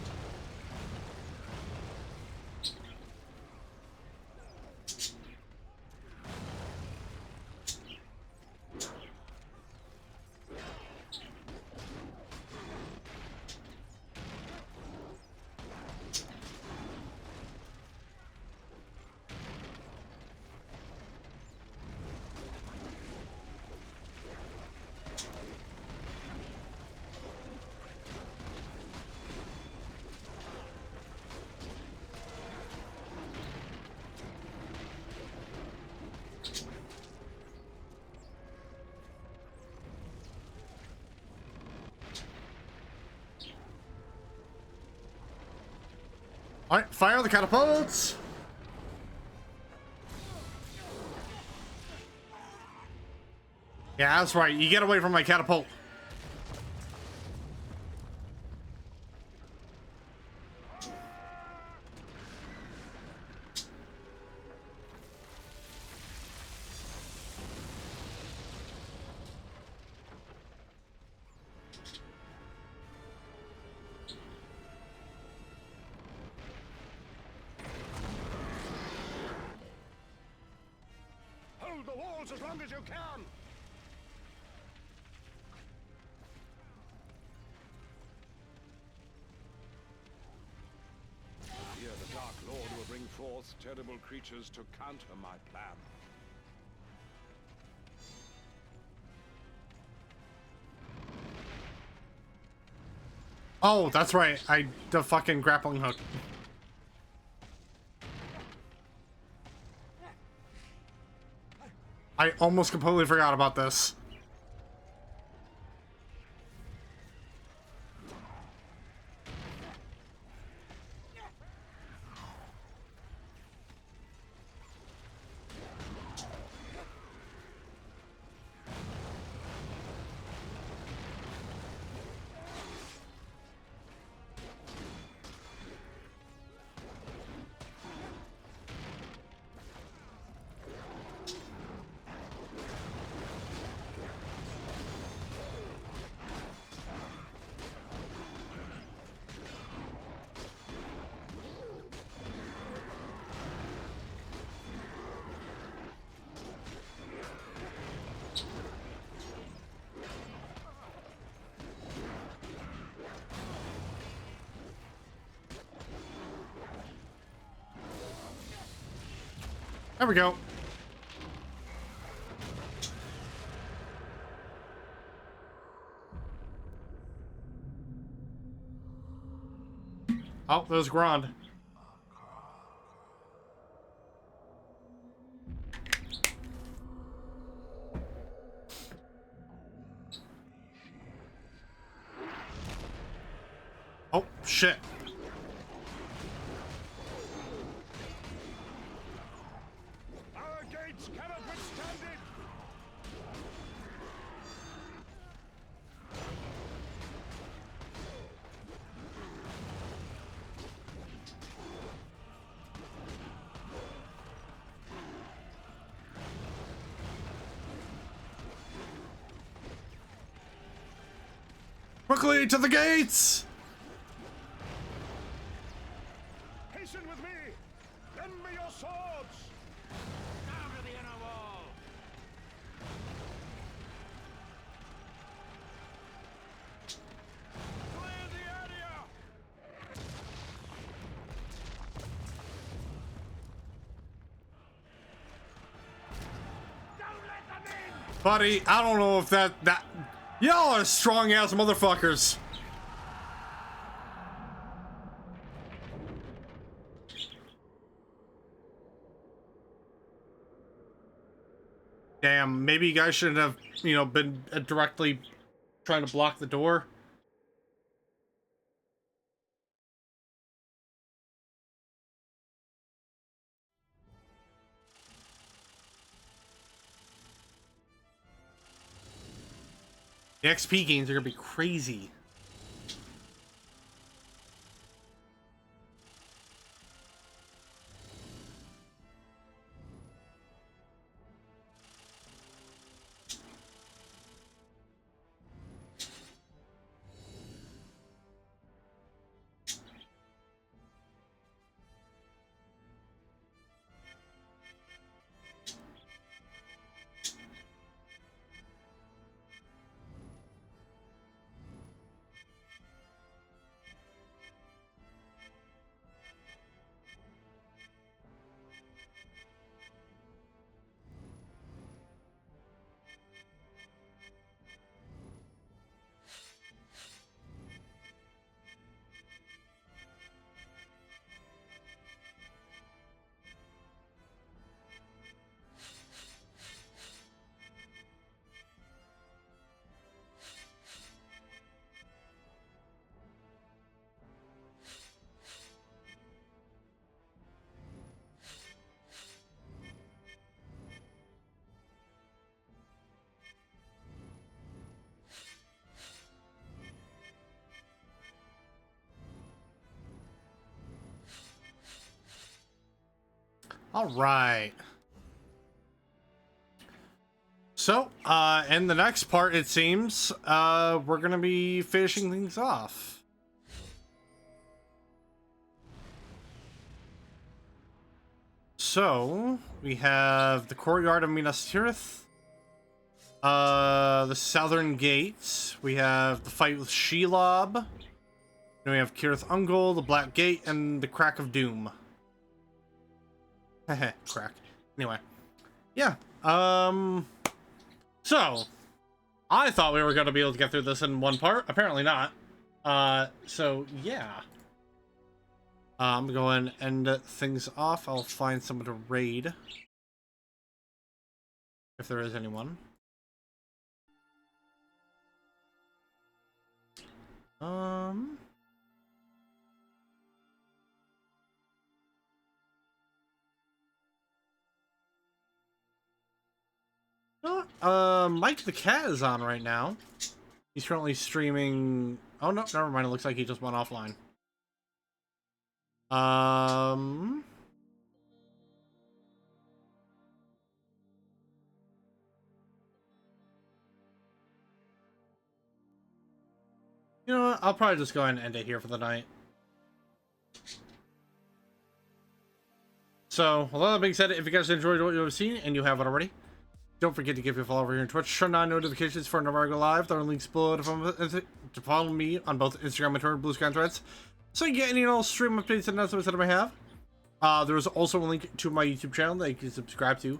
Speaker 1: Alright, fire the catapults! Yeah, that's right. You get away from my catapult.
Speaker 3: Hold the walls as long as you can! Here the Dark Lord will bring forth terrible creatures to counter my plan.
Speaker 1: Oh, that's right. The fucking grappling hook. I almost completely forgot about this. There we go. Oh, there's Grand. Oh, shit.
Speaker 3: Our gates cannot withstand it!
Speaker 1: Quickly to the gates!
Speaker 3: Hasten with me! Lend me your swords! Down to the inner wall! Clear the area! Don't let them in!
Speaker 1: Buddy, I don't know if that... Y'all are strong-ass motherfuckers. Damn, maybe you guys shouldn't have, you know, been directly trying to block the door. The XP gains are gonna be crazy. All right. So, in the next part, it seems, we're gonna be finishing things off. So, we have the courtyard of Minas Tirith, the southern gate, we have the fight with Shelob, then we have Kirith Ungol, the Black Gate, and the Crack of Doom. Heh, crack. Anyway. Yeah, so, I thought we were going to be able to get through this in one part. Apparently not. So yeah. I'm going to end things off. I'll find someone to raid. If there is anyone. Mike the Cat is on right now. He's currently streaming. Oh no, never mind. It looks like he just went offline. You know what? I'll probably just go ahead and end it here for the night. So, with all that being said, if you guys enjoyed what you've seen and you haven't already, don't forget to give me a follow over here on Twitch. Turn on notifications for whenever I go live. There are links below to follow me on both Instagram and Twitter, Blue Sky and Threads, so you get any and all stream updates and announcements that I may have. There is also a link to my YouTube channel that you can subscribe to,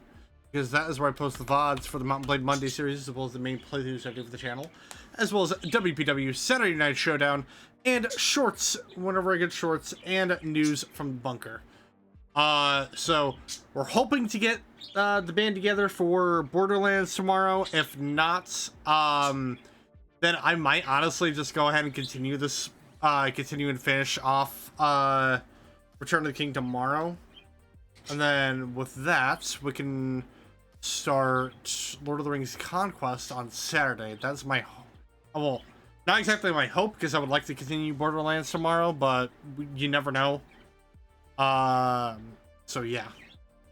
Speaker 1: because that is where I post the VODs for the Mountain Blade Monday series, as well as the main playthroughs I do for the channel, as well as WPW Saturday Night Showdown, and shorts whenever I get shorts, and news from the bunker. So we're hoping to get the band together for Borderlands tomorrow. If not, then I might honestly just go ahead and continue this, continue and finish off Return of the King tomorrow, and then with that we can start Lord of the Rings Conquest on Saturday. That's my well, not exactly my hope, because I would like to continue Borderlands tomorrow, but you never know. So yeah,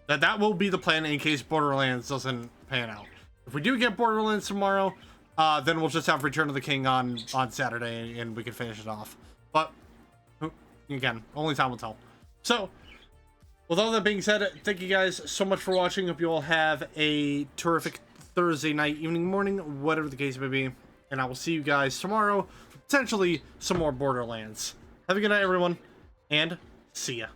Speaker 1: that will be the plan in case Borderlands doesn't pan out. If we do get Borderlands tomorrow, then we'll just have Return of the King on Saturday, and we can finish it off. But again, only time will tell. So with all that being said, thank you guys so much for watching. Hope you all have a terrific Thursday night, evening, morning, whatever the case may be, and I will see you guys tomorrow for potentially some more Borderlands. Have a good night, everyone, and see ya.